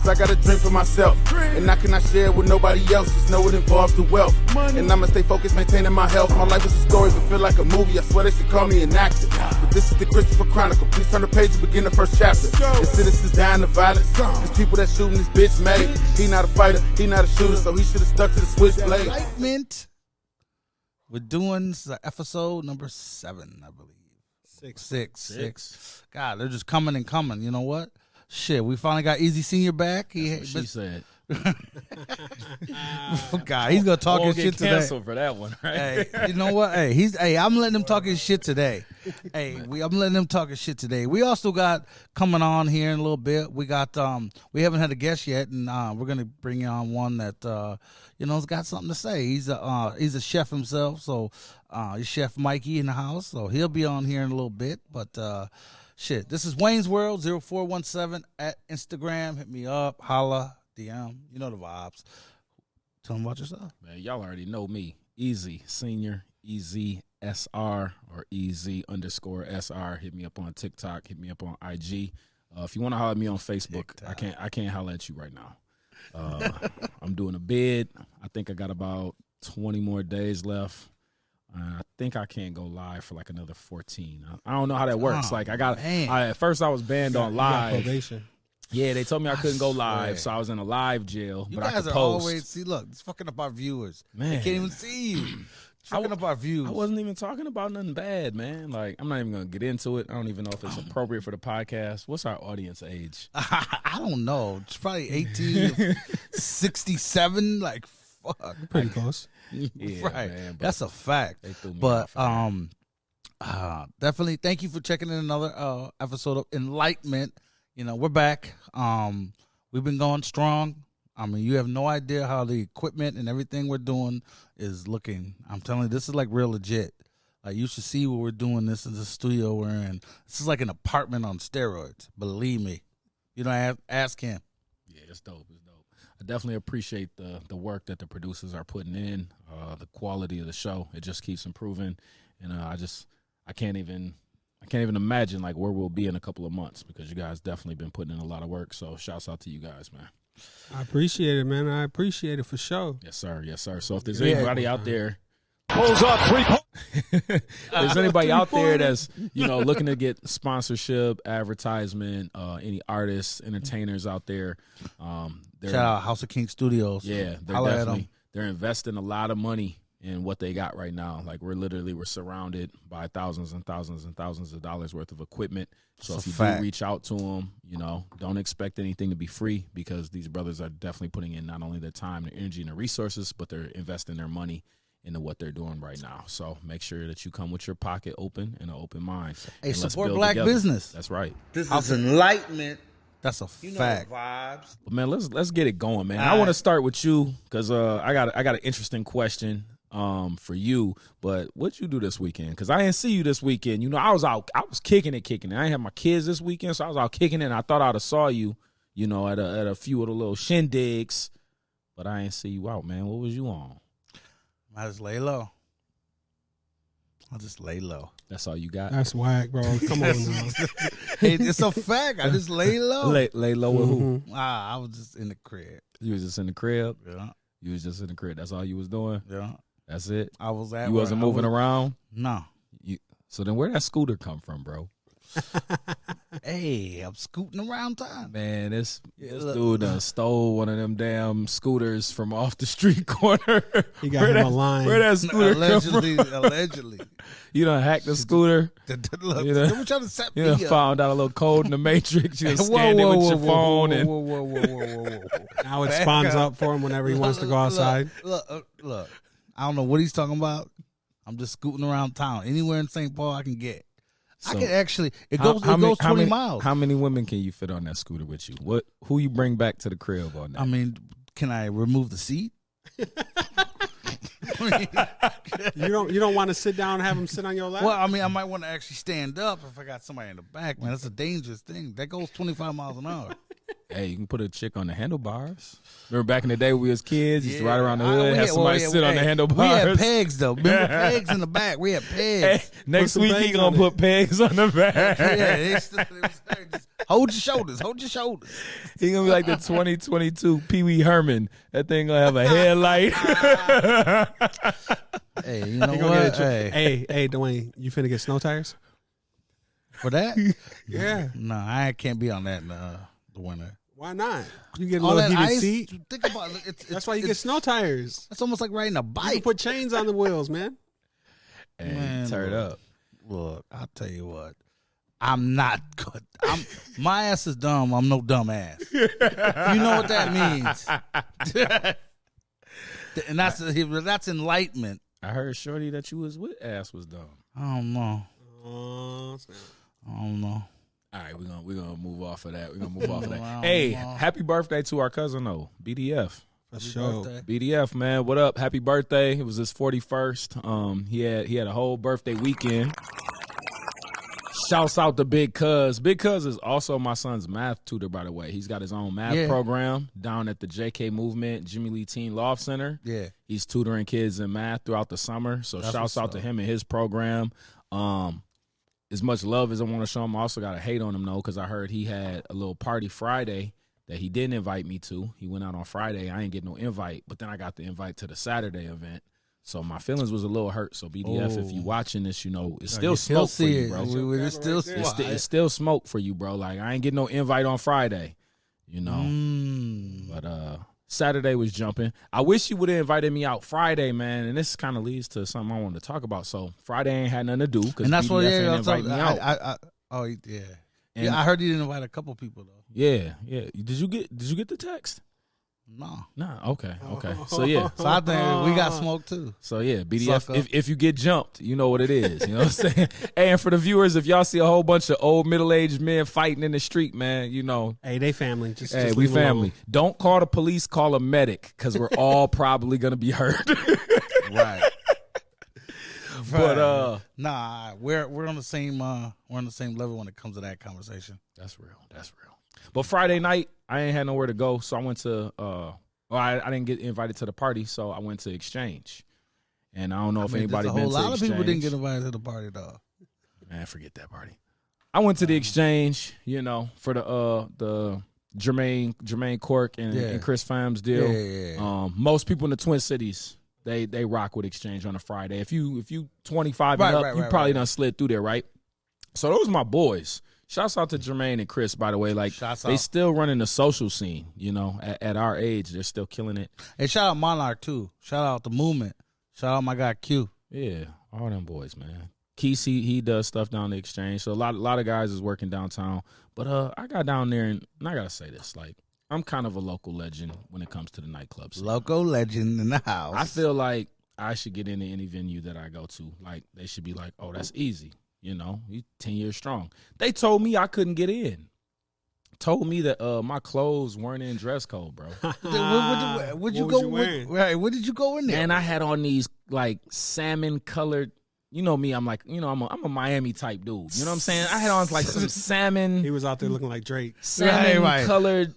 cause I got a dream for myself. And I cannot share it with nobody else, just know it involves the wealth. And I'ma stay focused, maintaining my health. My life is a story, but feel like a movie. I swear they should call me an actor. But this is the Christopher Chronicle. Please turn the page and begin the first chapter. The citizens dying of violence. There's people that shooting this bitch made. He not a fighter, he not a shooter, so he should have stuck to the switchblade. Enlightenment. We're doing episode number 7, I believe. Six. God, they're just coming and coming. You know what? Shit, we finally got Easy Senior back. She said. God, he's gonna talk his shit today. Canceled for that one, right? Hey, you know what? Hey, I'm letting him talk his shit today. I'm letting him talk his shit today. We also got coming on here in a little bit. We got we haven't had a guest yet, and we're gonna bring on one that has got something to say. He's a chef himself, so he's Chef Mikey in the house, so he'll be on here in a little bit. But shit, this is Wayne's World 0417 at Instagram. Hit me up, holla. DM, you know the vibes. Tell them about yourself. Man, y'all already know me. Easy Senior, Easy SR or EZ_SR. Hit me up on TikTok. Hit me up on IG. If you want to holler at me on Facebook, TikTok. I can't holler at you right now. I'm doing a bid. I think I got about 20 more days left. I think I can't go live for like another 14. I don't know how that works. At first I was banned on live. Probation. Yeah, they told me I couldn't go live, so I was in a live jail. You but guys I could are post. always look, it's fucking up our viewers. Man, they can't even see you. It's fucking up our views. I wasn't even talking about nothing bad, man. Like, I'm not even gonna get into it. I don't even know if it's appropriate for the podcast. What's our audience age? I don't know. It's probably 18 to 67. Like, fuck, pretty close. Yeah, right. Man, that's a fact. But definitely, thank you for checking in another episode of Enlightenment. We're back. We've been going strong. I mean, you have no idea how the equipment and everything we're doing is looking. I'm telling you, this is like real legit. Like, you should see what we're doing. This is the studio we're in. This is like an apartment on steroids. Believe me. Ask him. Yeah, it's dope. I definitely appreciate the work that the producers are putting in, the quality of the show. It just keeps improving. And I can't even imagine like where we'll be in a couple of months because you guys definitely been putting in a lot of work. So shouts out to you guys, man. I appreciate it, man. I appreciate it for sure. Yes, sir. So if there's anybody out there, pulls up 3 points. if there's anybody out there that's looking to get sponsorship, advertisement, any artists, entertainers out there, shout out House of King Studios. Yeah, they're investing a lot of money in what they got right now. Like, we're surrounded by thousands and thousands and thousands of dollars worth of equipment. So if you do reach out to them, don't expect anything to be free because these brothers are definitely putting in not only their time, their energy, and their resources, but they're investing their money into what they're doing right now. So make sure that you come with your pocket open and an open mind. Hey, support black business. That's right. This is Enlightenment. That's a fact. Vibes. But man, let's get it going, man. I want to start with you because I got an interesting question for you. But what'd you do this weekend? Because I didn't see you this weekend. I was kicking it. I didn't have my kids this weekend, so I was out kicking it. And I thought I'd have saw you, at a few of the little shindigs, but I didn't see you out, man. What was you on? I just lay low. That's all you got? That's whack, bro. Come on now. Hey, it's a fact. I just lay low. Lay low with who? I was just in the crib. You was just in the crib? Yeah. You was just in the crib. That's all you was doing? Yeah. That's it? I was at You wasn't moving around? No. So then where'd that scooter come from, bro? Hey, I'm scooting around time. Man, this dude done stole one of them damn scooters from off the street corner. He got him a line. Where that scooter allegedly. You done hacked the scooter. Look, they were trying to set me up. Found out a little code in the Matrix. You scanned it with your phone. Whoa. Now it spawns up for him whenever he wants to go outside. Look. I don't know what he's talking about. I'm just scooting around town. Anywhere in St. Paul I can get. So, I can actually. It goes 20 miles. How many women can you fit on that scooter with you? Who you bring back to the crib on that? I mean, can I remove the seat? You don't want to sit down and have him sit on your lap? Well, I mean, I might want to actually stand up if I got somebody in the back, man. That's a dangerous thing. That goes 25 miles an hour. Hey, you can put a chick on the handlebars. Remember back in the day when we was kids, used to ride around the hood, have somebody sit on the handlebars. We had pegs, though. Remember pegs in the back? We had pegs. Hey, next week he going to put pegs on the back. Yeah, Hold your shoulders. Hold your shoulders. He gonna be like the 2022 Pee Wee Herman. That thing gonna have a headlight. Hey, you know what? Hey, Dwayne, you finna get snow tires? For that? Yeah. No, I can't be on that in the winter. Why not? You get a All little that heated ice. seat. Think about it. That's why you get snow tires. It's almost like riding a You can bike. put chains on the wheels, man. Hey, Man, turn it up. Look, I'll tell you what. I'm not good. My ass is dumb. I'm no dumb ass. You know what that means. And that's enlightenment. I heard Shorty that you was with ass was dumb. I don't know. Snap. I don't know. All right, we're gonna move off of that. We're gonna move off of that. Wow, Hey, wow. happy birthday to our cousin though, BDF. For sure. Birthday. BDF, man, what up? Happy birthday! It was his 41st. He had a whole birthday weekend. Shouts out to Big Cuz. Big Cuz is also my son's math tutor, by the way. He's got his own math program down at the JK Movement Jimmy Lee Teen Loft Center. Yeah. He's tutoring kids in math throughout the summer. So shouts out to him and his program. As much love as I want to show him, I also got to hate on him, though, because I heard he had a little party Friday that he didn't invite me to. He went out on Friday. I ain't get no invite, but then I got the invite to the Saturday event. So my feelings was a little hurt. So BDF, if you watching this, you know, it's still smoke for you, bro. It's still It's still smoke for you, bro. Like, I ain't getting no invite on Friday, you know. But Saturday was jumping. I wish you would have invited me out Friday, man. And this kind of leads to something I wanted to talk about. So Friday ain't had nothing to do because BDF ain't invite me out. I heard he didn't invite a couple people though. Yeah. Did you get the text? No. Nah. Okay. So yeah. So I think we got smoke too. So yeah, BDF. If you get jumped, you know what it is. You know what I'm saying? Hey, and for the viewers, if y'all see a whole bunch of old middle-aged men fighting in the street, man, you know. Hey, they family. Just We leave 'em family. alone. Don't call the police. Call a medic because we're all probably gonna be hurt. Right. But nah, we're on the same level when it comes to that conversation. That's real. But Friday night, I ain't had nowhere to go, so I went to. I didn't get invited to the party, so I went to Exchange. And I don't know if anybody been to Exchange. A lot of people didn't get invited to the party though. Man, forget that party. I went to the Exchange, you know, for the Jermaine Cork and Chris Phams deal. Yeah. Most people in the Twin Cities, they rock with Exchange on a Friday. If you 25 and up, you probably done slid through there, right? So those are my boys. Shouts out to Jermaine and Chris, by the way. Like, they still running the social scene, you know, at our age. They're still killing it. And shout out Monarch, too. Shout out the movement. Shout out my guy, Q. Yeah, all them boys, man. Keese, he does stuff down the Exchange. So a lot of guys is working downtown. But I got down there, and I got to say this. Like, I'm kind of a local legend when it comes to the nightclubs. Local legend in the house. I feel like I should get into any venue that I go to. Like, they should be like, oh, that's easy. You know, he's 10 years strong. They told me I couldn't get in. Told me that my clothes weren't in dress code, bro. What did you go in there? And I had on these like salmon colored. You know me, I'm like, you know, I'm a Miami type dude. You know what I'm saying? I had on like some salmon. He was out there looking like Drake. Salmon colored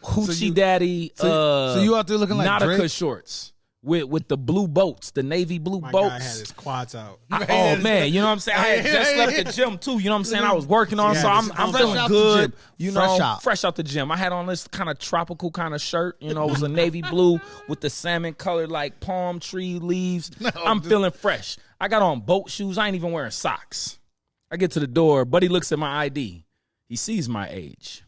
hoochie daddy. So you out there looking like Nautica Drake? Shorts. With the blue boats, the navy blue My boats. guy had his quads out. Oh man, you know what I'm saying? I had just left the gym too. You know what I'm saying? I was working on, so I'm feeling good. You know, fresh out the gym. I had on this kind of tropical kind of shirt. You know, it was a navy blue with the salmon colored like palm tree leaves. I'm feeling fresh. I got on boat shoes. I ain't even wearing socks. I get to the door. Buddy looks at my ID. He sees my age.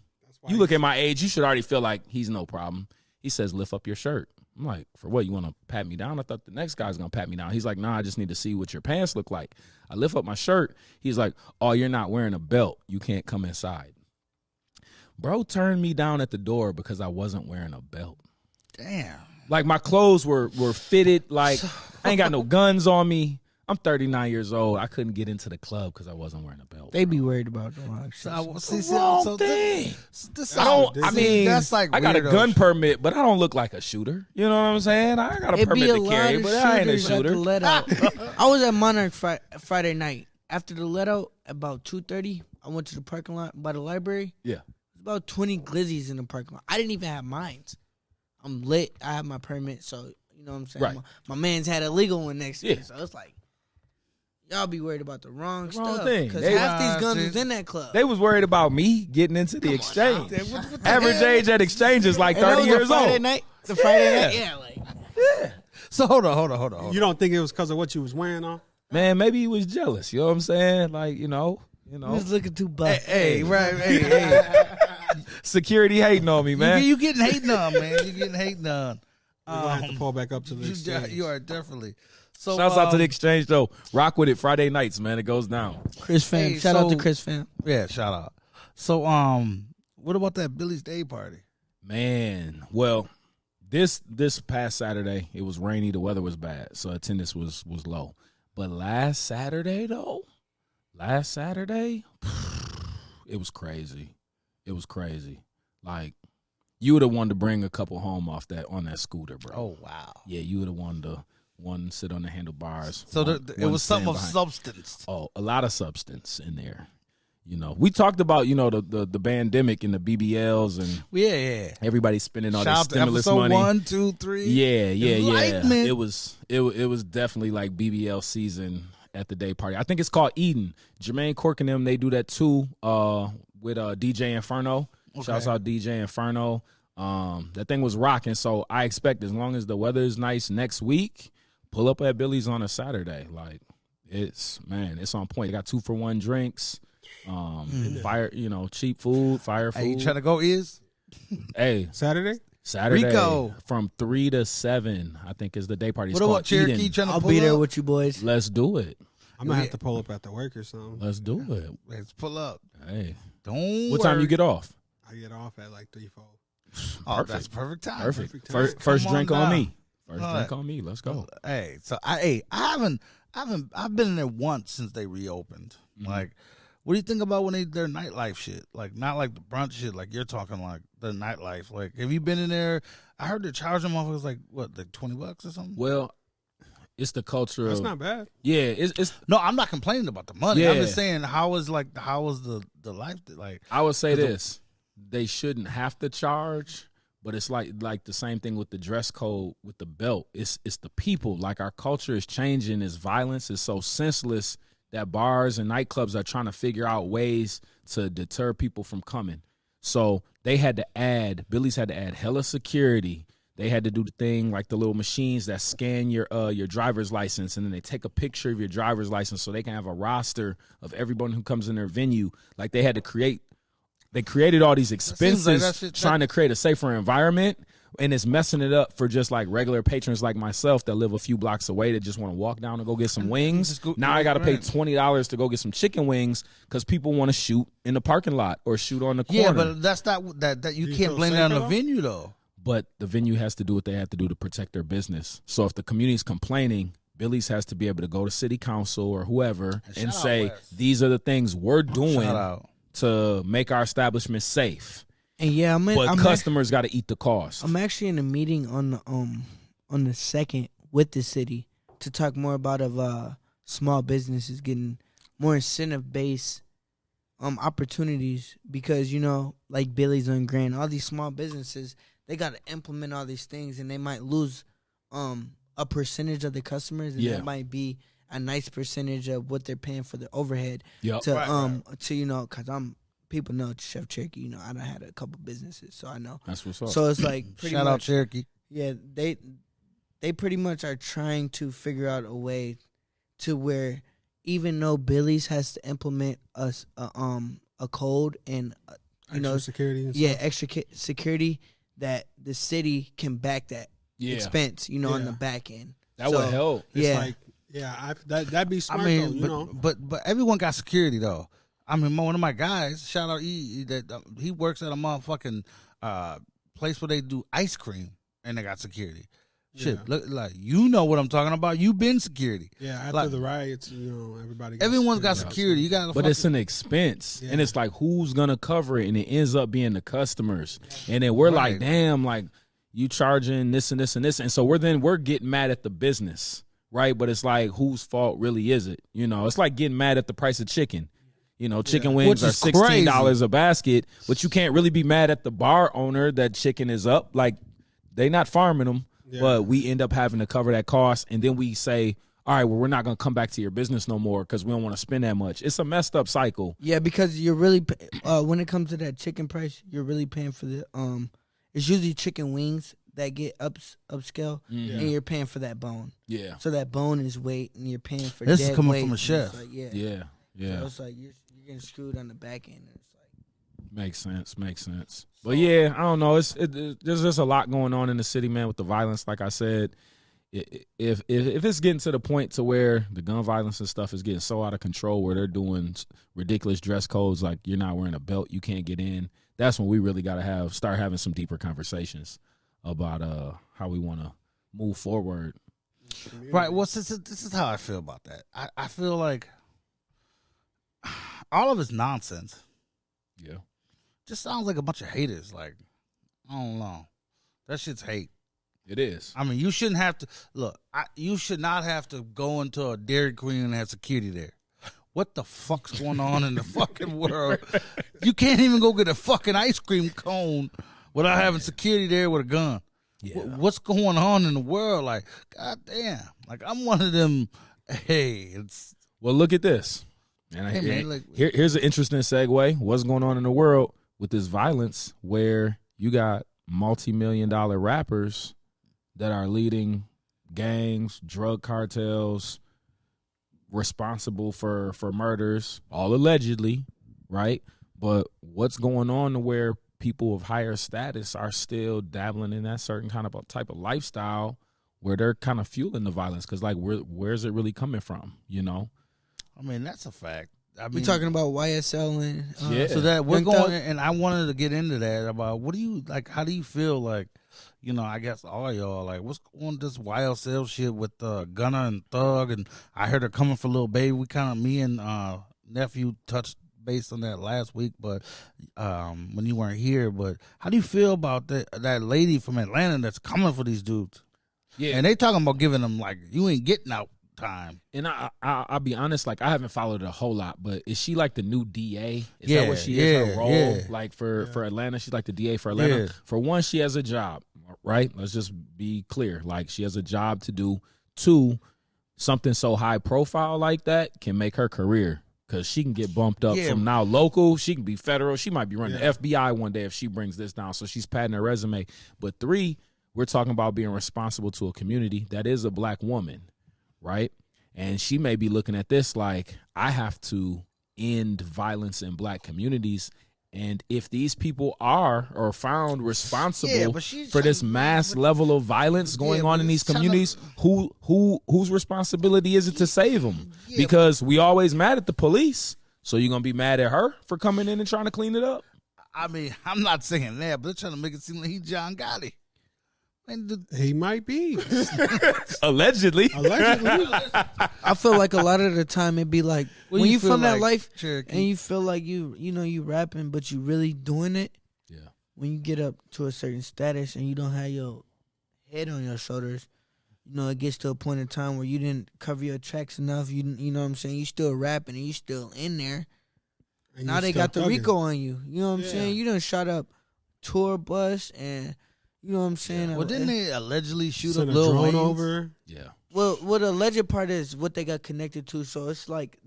You look at my age, you should already feel like he's no problem. He says, "Lift up your shirt." I'm like, for what? You want to pat me down? I thought the next guy's going to pat me down. He's like, nah, I just need to see what your pants look like. I lift up my shirt. He's like, oh, you're not wearing a belt. You can't come inside. Bro turned me down at the door because I wasn't wearing a belt. Damn. Like, my clothes were fitted. Like, I ain't got no guns on me. I'm 39 years old. I couldn't get into the club because I wasn't wearing a belt. They be worried about the wrong shit. That's like I got a gun permit, but I don't look like a shooter. You know what I'm saying? I got a permit to carry, but I ain't a shooter. I was at Monarch Friday night. After the let out, about 2:30, I went to the parking lot by the library. Yeah. There's about 20 glizzies in the parking lot. I didn't even have mine. I'm lit. I have my permit, so you know what I'm saying? Right. My man's had a legal one next to me, so it's like, Y'all be worried about the wrong wrong stuff. thing. Because They- half these guns Dude. was in that club. They was worried about me getting into the exchange. Average age at exchange is like And that 30 was years the Friday old. night. The Friday night. Yeah, like. So hold on. You don't think it was because of what you was wearing on? Man, maybe he was jealous. You know what I'm saying? Like, you know. He was looking too buff. Hey, right, hey. Security hating on me, man. You getting hating on, man. You getting hating on. We're going to have to pull back up to the exchange. You are definitely. So Shouts out to the exchange though. Rock with it Friday nights, man. It goes down. Chris fam. Hey, Shout out to so- Chris fam. Yeah, shout out. So what about that Billy's Day party? Man, well, this past Saturday it was rainy. The weather was bad, so attendance was low. But last Saturday, it was crazy. It was crazy. Like you would have wanted to bring a couple home on that scooter, bro. Oh wow. Yeah, you would have wanted to sit on the handlebars. So one it was something of stand behind. substance. Oh, a lot of substance in there. You know, we talked about, you know, the pandemic and the BBLs and Yeah. everybody spending all Shout this out to stimulus episode money. 1, 2, 3. Yeah. Enlightenment. It was definitely like BBL season at the day party. I think it's called Eden. Jermaine Cork and them, they do that too. With DJ Inferno. Okay. Shouts out DJ Inferno. That thing was rocking. So I expect as long as the weather is nice next week, pull up at Billy's on a Saturday. Like it's on point. They got 2-for-1 drinks. Fire, you know, cheap food, fire food. Hey, you trying to go is? Hey, Saturday? Saturday Rico. from 3 to 7, I think is the day party. It's What about called Cherokee Eden. trying to I'll pull be there up? with you boys. Let's do it. I'm going to have to pull up at the work or something. Let's do it. Let's pull up. Hey, Don't what time you get off? I get off at like 3, 4. Oh, that's perfect time. Perfect. Perfect time. First Come drink on on down. me. First All drink right. on me. Let's go. Hey, so I've been in there once since they reopened. Mm-hmm. Like, what do you think about when their nightlife shit? Like, not like the brunch shit. Like you're talking like the nightlife. Like, have you been in there? I heard they're charging motherfuckers like what, like $20 or something. Well, it's the culture That's of not bad. yeah. It's No, I'm not complaining about the money. I'm Yeah. just saying how was the life like? I would say 'Cause the- this: they shouldn't have to charge, but it's like the same thing with the dress code with the belt. It's the people. Like our culture is changing. Its violence is so senseless that bars and nightclubs are trying to figure out ways to deter people from coming. So Billy's had to add hella security. They had to do the thing like the little machines that scan your driver's license, and then they take a picture of your driver's license so they can have a roster of everyone who comes in their venue. Like they created all these seems like expenses that shit- trying to create a safer environment, and it's messing it up for just like regular patrons like myself that live a few blocks away that just want to walk down and go get some wings. Just go- Now I got to pay right. $20 to go get some chicken wings because people want to shoot in the parking lot or shoot on the corner. Yeah, but that's not that you You can't feel blame it on safer, the though? venue though. But the venue has to do what they have to do to protect their business. So if the community's complaining, Billy's has to be able to go to city council or whoever and shout out say, Wes. these are the things we're doing Shout out. to make our establishment safe. And yeah, But customers got to eat the cost. I'm actually in a meeting on the 2nd with the city to talk more about small businesses getting more incentive based opportunities, because you know, like Billy's and Grand, all these small businesses, they got to implement all these things, and they might lose a percentage of the customers, and Yeah. that might be a nice percentage of what they're paying for the overhead. Yep. To to you know, because people know Chef Cherokee. You know, I done had a couple businesses, so I know. That's what's up. So it's like pretty Shout much, out Cherokee. yeah, they pretty much are trying to figure out a way to where even though Billy's has to implement a code and you know, Extra security and yeah, stuff. extra security, that the city can back that Yeah. expense, you know, on Yeah. the back end. That So, would help. It's Yeah, like, yeah, that'd be smart I though, mean, you but, know. but everyone got security though. I mean, one of my guys, shout out E, that he works at a motherfucking place where they do ice cream, and they got security. Shit, Yeah. look, like you know what I'm talking about. You've been security. Yeah, after like- the riots, you know, everybody. Everyone's got security. You got, But it's an expense, Yeah. and it's like who's gonna cover it, and it ends up being the customers, and then we're Right. like, damn, like you charging this and this and this, and so we're getting mad at the business, right? But it's like whose fault really is it? You know, it's like getting mad at the price of chicken. You know, chicken wings Which are is $16 a basket, but you can't really be mad at the bar owner that chicken is up. Like they not farming them, Yeah. but we end up having to cover that cost, and then we say, all right, well, we're not going to come back to your business no more because we don't want to spend that much. It's a messed up cycle. Yeah, because you're really when it comes to that chicken price, you're really paying for the it's usually chicken wings that get upscale, and you're paying for that bone. Yeah. So that bone is weight, and you're paying for This is dead coming weight, from a and chef. it's like, Yeah. So it's like you're getting screwed on the back end. It's like Makes sense. But yeah, I don't know. There's just a lot going on in the city, man, with the violence. Like I said, if it's getting to the point to where the gun violence and stuff is getting so out of control, where they're doing ridiculous dress codes, like you're not wearing a belt, you can't get in. That's when we really got to start having some deeper conversations about how we want to move forward. Right. Well, this is how I feel about that. I feel like all of it's nonsense. Yeah. Just sounds like a bunch of haters. Like, I don't know. That shit's hate. It is. I mean, you shouldn't have to look. You should not have to go into a Dairy Queen and have security there. What the fuck's going on in the fucking world? You can't even go get a fucking ice cream cone without having security there with a gun. Yeah. What's going on in the world? Like, goddamn. Like, I'm one of them. Hey, it's. Well, look at this. And Hey, man, like, here's an interesting segue. What's going on in the world with this violence where you got multi-million-dollar rappers that are leading gangs, drug cartels, responsible for murders, all allegedly, right? But what's going on to where people of higher status are still dabbling in that certain kind of a type of lifestyle where they're kind of fueling the violence? Because, like, where's it really coming from, you know? I mean, that's a fact. I mean, we're talking about YSL and Yeah. so that we're Young going, Thug. and I wanted to get into that about what do you like? How do you feel like? You know, I guess all y'all like what's going on this YSL shit with Gunna and Thug, and I heard her coming for Lil Baby. We kind of me and nephew touched base on that last week, but when you weren't here. But how do you feel about that lady from Atlanta that's coming for these dudes? Yeah. And they talking about giving them like you ain't getting out time. And I'll be honest, like I haven't followed it a whole lot, but is she like the new DA? Is Yeah, that what she is? Her yeah, role, yeah. like for Atlanta, she's like the DA for Atlanta. Yeah. For one, she has a job, right? Let's just be clear. Like she has a job to do. Two, something so high profile like that can make her career because she can get bumped up Yeah. from now local. She can be federal. She might be running the FBI one day if she brings this down. So she's padding her resume. But three, we're talking about being responsible to a community that is a black woman, right? And she may be looking at this like, I have to end violence in black communities. And if these people are or found responsible Yeah, but she's for this trying- mass level of violence going Yeah, on but in these it's trying communities, whose responsibility is it to save them? Yeah, Because we always mad at the police. So you're going to be mad at her for coming in and trying to clean it up? I mean, I'm not saying that, but they're trying to make it seem like he's John Gotti. Man, He might be. Allegedly. Allegedly. I feel like a lot of the time it'd be like What when do you you feel from that like, life Cherokee? and you feel like you rapping, but you really doing it. Yeah. When you get up to a certain status and you don't have your head on your shoulders, you know, it gets to a point in time where you didn't cover your tracks enough. You know what I'm saying? You still rapping and you still in there. And Now you they still got the thugging. Rico on you. You know what I'm Yeah. saying? You done shot up tour bus and you know what I'm saying? well, didn't they allegedly shoot Send up a Lil drone Wayne? over. Yeah. Well, what the alleged part is what they got connected to. So it's like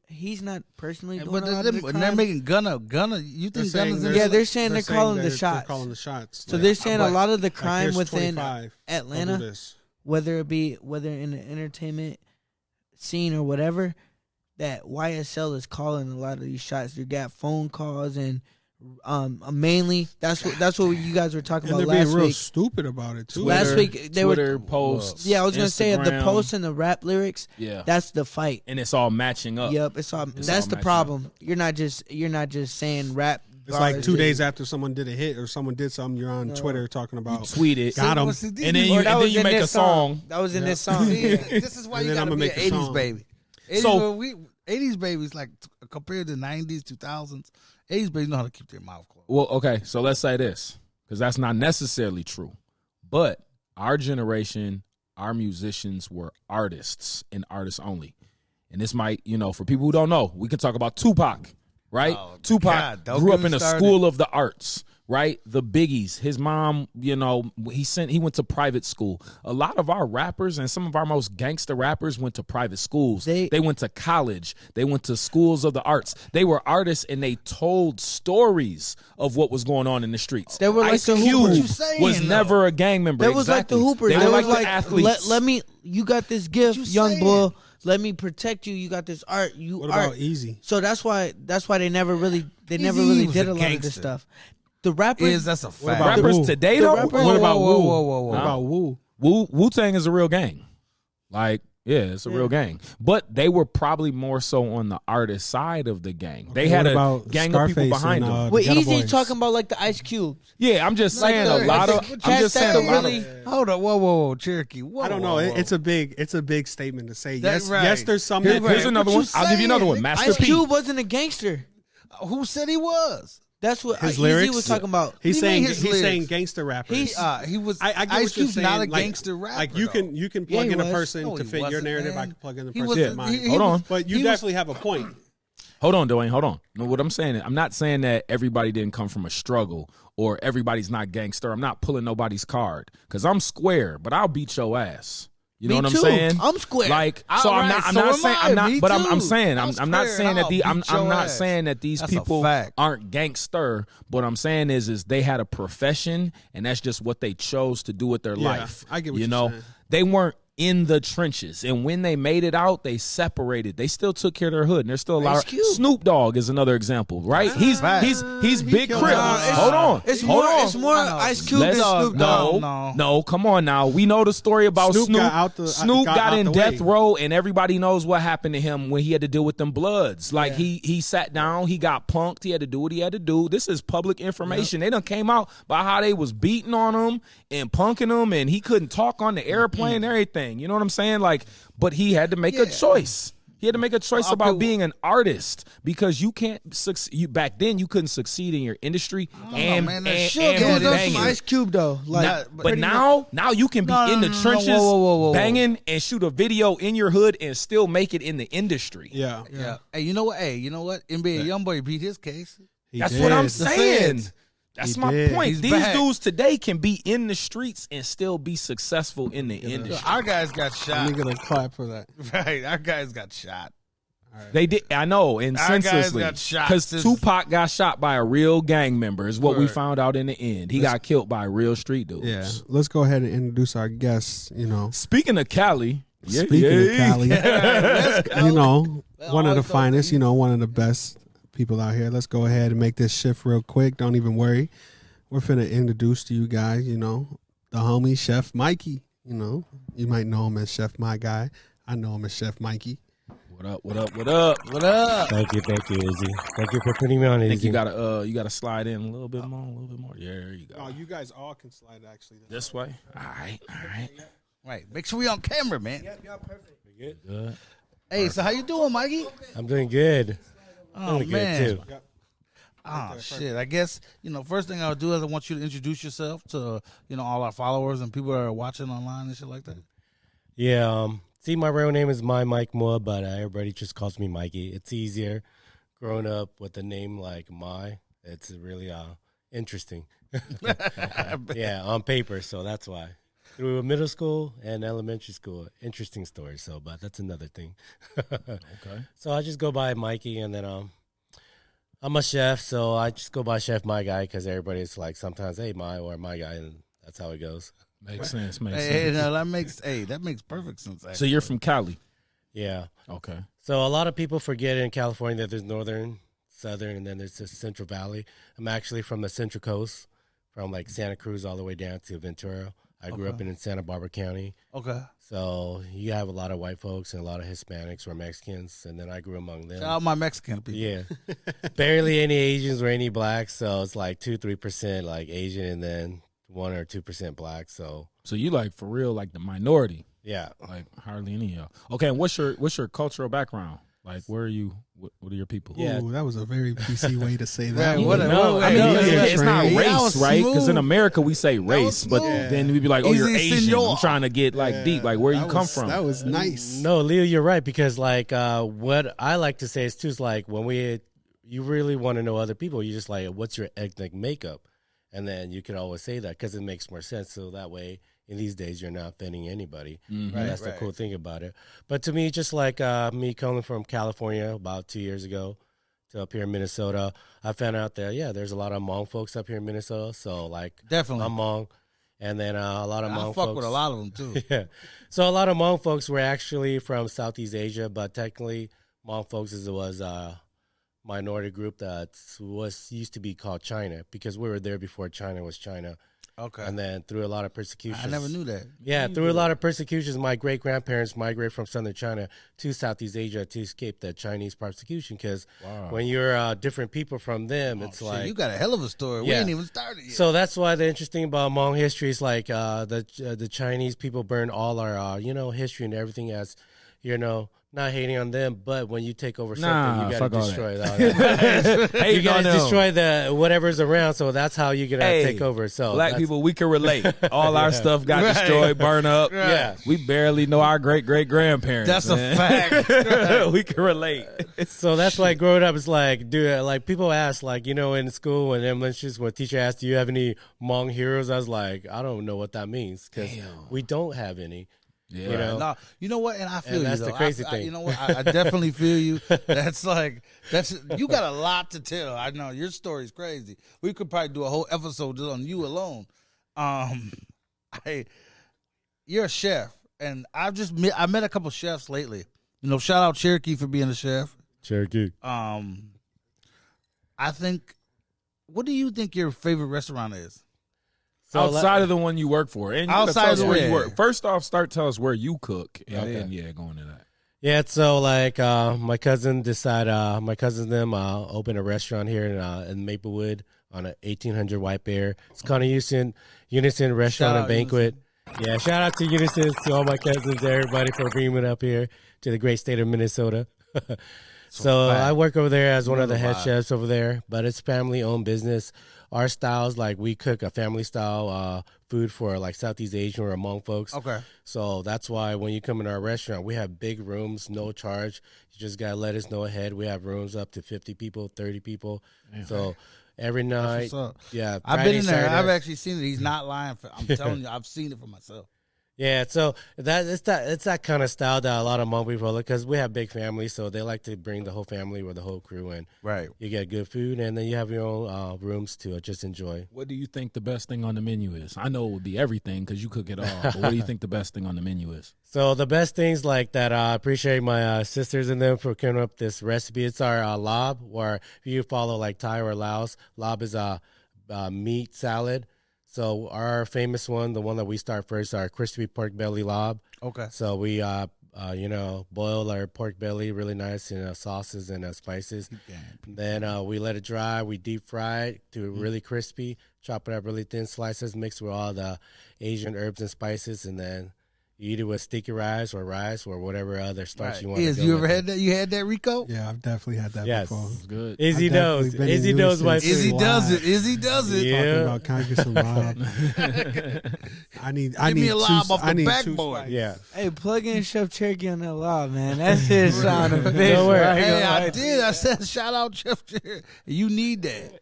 he's not personally doing But a lot of the they're crime. making Gunna. You They're think saying Gunna's in there's- Yeah, they're saying they're calling the they're shots. calling the shots. So Like, they're saying a but- lot of the like, crime here's within 25. I'll do Atlanta, this. whether in the entertainment scene or whatever, that YSL is calling a lot of these shots. You got phone calls and mainly that's what you guys were talking And about they're being last real week. stupid about it too. Last week they Twitter were posts. Yeah, I was gonna say the Instagram. posts and the rap lyrics. Yeah. That's the fight. And it's all matching up. Yep, it's all. It's That's all the matching problem. You're not just saying rap. It's like bars. 2 days after someone did a hit or someone did something, you're on No. Twitter talking about Tweet it. got him. And then Or you, that and was then you in make a this song. That was in this song. See, Yeah. this is why And you then gotta I'ma be an make the 80s song. baby. 80s, So- well, 80s babies like compared to 90s, 2000s. 80s babies know how to keep their mouth closed. Well, okay, so let's say this, because that's not necessarily true. But our generation, our musicians were artists and artists only. And this might, for people who don't know, we can talk about Tupac, right? Oh, Tupac God, don't grew get up me in a started. school of the arts, right? The Biggies. His mom, you know, he went to private school. A lot of our rappers and some of our most gangster rappers went to private schools. They went to college. They went to schools of the arts. They were artists and they told stories of what was going on in the streets. They were like Ice the Cube Hoopers. was never a gang member. They was like the Hoopers. They were like the athletes. Let me. You got this gift, young bull. Let me protect you. You got this art. What about Easy? So that's why they never really did a lot of this stuff. The rappers That's a What fact. about Rappers Wu? today though. What about Wu? Whoa. What about Wu? Wu-Tang is a real gang. Like, yeah, it's a real gang. But they were probably more so on the artist side of the gang. They had a gang of people behind them. With Easy talking about like the Ice Cubes. Yeah, I'm just saying a lot of. I'm just saying a lot of. Hold on, whoa, Cherokee. Whoa, I don't know. whoa. It's a big statement to say. That's right. Yes, there's some. Here's another one. I'll give you another one. Master Ice P. Cube wasn't a gangster. Who said he was? That's what His Easy lyrics was talking about. He's What do you saying mean his lyrics? saying gangster rappers. He was. I get Ice what you're Cube's saying. not a like, gangster rapper. Like you can plug Yeah, he in a was. person No, to he fit your wasn't, narrative. man. I can plug in a He person was- to fit mine. he Hold on. But you he definitely have a point. Hold on, Dwayne. Hold on. No, what I'm saying is, I'm not saying that everybody didn't come from a struggle or everybody's not gangster. I'm not pulling nobody's card because I'm square, but I'll beat your ass. You know Me what too. I'm saying? I'm square. Like, so All I'm right, not. I'm so not am saying. I. I'm not. Me But I'm too. saying. I'm I'm not square, saying and that I'll the. I'm beat your not ass. saying that these That's a people fact. aren't gangster. What I'm saying is they had a profession, and that's just what they chose to do with their Yeah, life. I get what you you're know, saying. they weren't in the trenches, and when they made it out, they separated. They still took care of their hood, and there's still a lot Ice of Cube. Snoop Dogg is another example, right? He's Big killed Crip. it. Hold on, It's hold more. on. It's more I know. Ice Cube than Let's- Snoop Dogg. no, come on now. We know the story about Snoop Snoop. got out the- Snoop got got out in the death way. row, and everybody knows what happened to him when he had to deal with them Bloods. Like he sat down, he got punked, he had to do what he had to do. This is public information. They done came out by how they was beating on him and punking him, and he couldn't talk on the airplane and everything. You know what I'm saying? Like, but he had to make a choice. He had to make a choice about being an artist because you can't succeed. Back then, you couldn't succeed in your industry and man, that and, shit and It was on banging. some Ice Cube though. Like, Now- but now you can be in the trenches, whoa. banging and shoot a video in your hood and still make it in the industry. Yeah. Yeah. Hey, you know what? NBA YoungBoy beat his case. He That's did. what I'm The saying. feds. That's He my did. point. He's These back. dudes today can be in the streets and still be successful in the industry. Our guys got Let shot. me get a clap for that. Right. Our guys got shot. They did. I know, and Our guys senselessly, got shot. because This- Tupac got shot by a real gang member. Is what we Word. found out in the end. He got killed by real street dudes. Yeah. Let's go ahead and introduce our guests. Speaking of Cali, Speaking of Cali, one of the always finest, one of the best people out here. Let's go ahead and make this shift real quick. Don't even worry. We're finna introduce to you guys, the homie Chef Mikey. You might know him as Chef My Guy. I know him as Chef Mikey. What up? What up? What up? What up? Thank you, Izzy. Thank you for putting me on, I think Izzy. you gotta slide in a little bit more. Yeah, there you go. Oh, you guys all can slide actually. This way. All right. Right. Make sure we on camera, man. y'all perfect. Good. Hey, so how you doing, Mikey? I'm doing good. Oh, Doing man. good too. Oh, shit. I guess, first thing I'll do is I want you to introduce yourself to, all our followers and people that are watching online and shit like that. Yeah. See, my real name is Mike Moore, but everybody just calls me Mikey. It's easier growing up with a name like My. It's really interesting. Yeah, on paper, so that's why. Through middle school and elementary school, interesting story. So, but that's another thing. Okay. So I just go by Mikey, and then I'm a chef, so I just go by Chef My Guy because everybody's like sometimes, hey, My or My Guy, and that's how it goes. Makes sense. Hey, no, that makes perfect sense. So you're from Cali. Yeah. Okay. So a lot of people forget in California that there's northern, southern, and then there's the Central Valley. I'm actually from the Central Coast, from like Santa Cruz all the way down to Ventura. I grew up in Santa Barbara County. Okay. So you have a lot of white folks and a lot of Hispanics or Mexicans, and then I grew among them. Shout out my Mexican people. Yeah. Barely any Asians or any blacks, so it's like 2-3% like Asian and then 1 or 2% black. So you like for real like the minority. yeah. Like hardly any of y'all. Okay, and what's your cultural background? Like where are you? What are your people? Yeah. Ooh, that was a very PC way to say that. Right, what a- No, I Hey, mean, yeah, it's not that race, was right? Because in smooth. America we say race, but smooth. then we'd be like, "Oh, you're Easy, Asian." senor. I'm trying to get like deep, like where you come from. That was nice. No, Leo, you're right because like what I like to say is too is like when you really want to know other people, you just like what's your ethnic makeup, And then you can always say that because it makes more sense. So that way, in these days, you're not offending anybody. Mhm. And that's the cool thing about it. But to me, just like me coming from California about 2 years ago to up here in Minnesota, I found out that, there's a lot of Hmong folks up here in Minnesota. So, like, Definitely. I'm Hmong. And then a lot of Hmong I fuck folks. with a lot of them, too. Yeah. So a lot of Hmong folks were actually from Southeast Asia, but technically Hmong folks was a minority group that used to be called China because we were there before China was China. Okay. And then through a lot of persecutions. I never knew that. Yeah, through a lot of persecutions, my great-grandparents migrated from southern China to Southeast Asia to escape the Chinese persecution because when you're different people from them, it's Shit, like... you got a hell of a story. We Yeah. ain't even started yet. So that's why the interesting about Hmong history is like the Chinese people burn all our history and everything as not hating on them, but when you take over something, you got to destroy that. You got to destroy the whatever's around. So that's how you gonna take over. So black people, we can relate. All our stuff got destroyed, burned up. Yeah, we barely know our great grandparents. That's man. a fact. We can relate. So that's why growing up is like, dude, like people ask, like in school when when teacher asked, "Do you have any Hmong heroes?" I was like, I don't know what that means because we don't have any. Yeah. No, you know what? And I feel And you. that's though. the crazy thing. You know what? I definitely feel you. That's you got a lot to tell. I know your story's crazy. We could probably do a whole episode just on you alone. You're a chef, and I met a couple chefs lately. Shout out Cherokee for being a chef. Cherokee. I think. What do you think your favorite restaurant is? So outside of the one you work for, and you outside tell us of where the you way. work. First off, tell us where you cook, and Okay. then go into that. Yeah, so like my cousin and them opened a restaurant here in Maplewood on a 1800 White Bear. It's called Unison Restaurant Shout and out Banquet. Yeah, shout out to Unison, to all my cousins, everybody for bringing it up here to the great state of Minnesota. So I work over there as one of the head chefs over there, but it's family-owned business. Our styles, like we cook a family-style food for like Southeast Asian or Hmong folks. Okay. So that's why when you come in our restaurant, we have big rooms, no charge. You just got to let us know ahead. We have rooms up to 50 people, 30 people. So every night, What's up? yeah. I've Friday, been in there. Saturday. I've actually seen it. He's not lying. I'm telling you, I've seen it for myself. Yeah, so it's that kind of style that a lot of Hmong people look, because we have big families, so they like to bring the whole family or the whole crew in. Right. You get good food, and then you have your own rooms to just enjoy. What do you think the best thing on the menu is? I know it would be everything because you cook it all. But what do you think the best thing on the menu is? So the best things like that, I appreciate my sisters and them for coming up with this recipe. It's our lob, or if you follow like Thai or Laos, lob is a meat salad. So our famous one, the one that we start first, our crispy pork belly lob. Okay. So we, boil our pork belly really nice in sauces and spices. Then we let it dry. We deep fry it to really crispy. Chop it up really thin slices, mix with all the Asian herbs and spices, and then you eat it with sticky rice or whatever other starch you want. You ever had that? You had that, Rico? Yeah, I've definitely had that Yes. before. It's good. Izzy I've knows. definitely been in Izzy knows my unison. Izzy food. does it. Izzy does it. Yeah. Talking about, can I get some lob? I need Give me a lob off the backboard. Yeah. Hey, plug in Chef Cherokee on that lob, man. That shit sound official. Don't worry. Hey, I did. I said shout out Chef Jerry. You need that.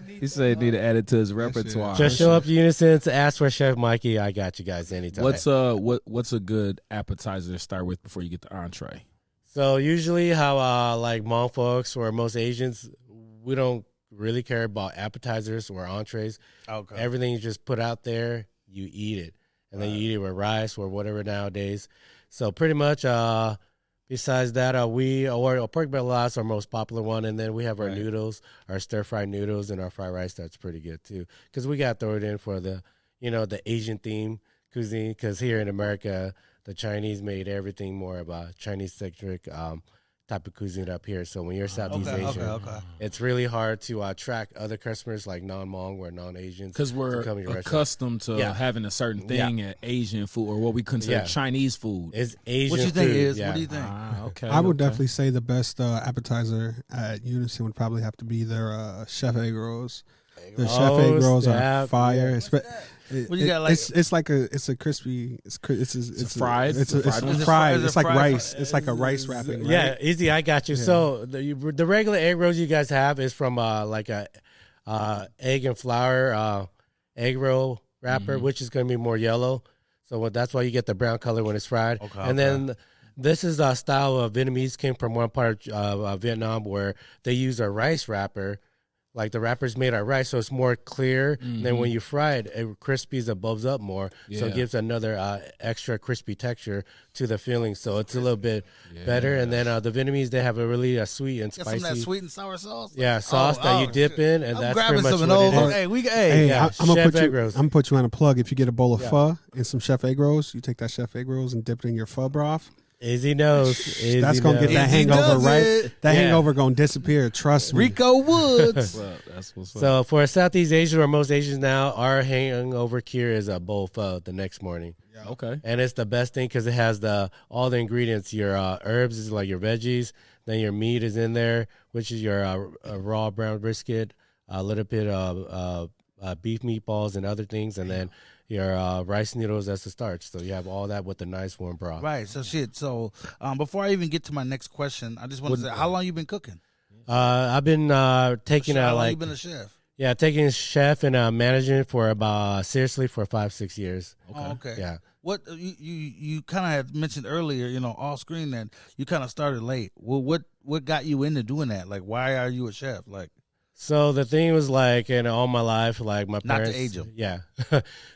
He said he need to add it to his repertoire. Just show up to Unison to ask for Chef Mikey. I got you guys anytime. What's a good appetizer to start with before you get the entree? So usually how like Hmong folks or most Asians, we don't really care about appetizers or entrees. Okay. Everything you just put out there, you eat it. And then you eat it with rice or whatever nowadays. So pretty much besides that, our pork belly lots are our most popular one. And then we have our noodles, our stir-fried noodles, and our fried rice. That's pretty good too. Because we got to throw it in for the Asian theme cuisine. Because here in America, the Chinese made everything more of a Chinese-centric type of cuisine up here. So when you're Southeast Asian, it's really hard to attract other customers like non-Hmong or non-Asians. Because we're to come to your restaurant. accustomed to having a certain thing at Asian food or what we consider Chinese food. It's Asian What you think food. is? Yeah. What do you think? Okay. I would definitely say the best appetizer at Unison would probably have to be their chef egg rolls. The chef egg rolls are fire. What you got, like- It's a crispy. It's fried? It's It's fried. Is it It's like fried? rice. It's like a rice wrapping. Right? Yeah, easy. I got you. So the regular egg rolls you guys have is from like a egg and flour egg roll wrapper, which is going to be more yellow. So that's why you get the brown color when it's fried. And then this is a style of Vietnamese, came from one part of Vietnam where they use a rice wrapper. Like the wrapper's made out of rice, so it's more clear. And then when you fry it, it crispies and bubbles up more. So it gives another extra crispy texture to the filling. So it's a little bit better. And then the Vietnamese, they have a really sweet and spicy. Some of that sweet and sour sauce? Yeah, sauce that you dip in, and that's pretty much some what of it those. is. Hey, I'm gonna Chef put egg you. rolls. I'm gonna put you on a plug. If you get a bowl of pho and some chef egg rolls, you take that chef egg rolls and dip it in your pho broth. Izzy knows. That's gonna get that hangover right. That hangover gonna disappear. Trust me. Rico Woods. That's what's up. So for Southeast Asia, or most Asians now, our hangover cure is a bowl pho the next morning. Okay. And it's the best thing because it has all the ingredients. Your herbs is like your veggies. Then your meat is in there, which is your raw brown brisket, a little bit of beef meatballs and other things, and then your rice noodles as the starch. So you have all that with a nice warm broth. Right. So before I even get to my next question, I just want to say, how long you been cooking? I've been taking How long you been a chef? taking chef and managing for about seriously for 5-6 years. Oh, okay. Yeah. What you kind of had mentioned earlier, off screen, that you kind of started late. Well, what got you into doing that? Like, why are you a chef? Like, So the thing was like, all my life, like my not parents. to age them. Yeah.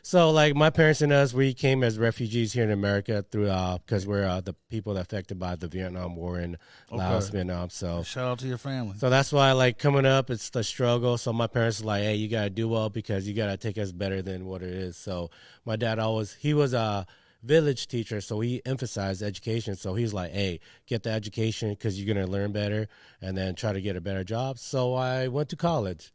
So like my parents and us, we came as refugees here in America through because we're the people affected by the Vietnam War in Laos, Vietnam. So Shout out to your family. So that's why, like, coming up, it's the struggle. So my parents were like, hey, you got to do well because you got to take us better than what it is. So my dad he was a village teacher, so he emphasized education. So he's like, hey, get the education because you're going to learn better and then try to get a better job. So I went to college.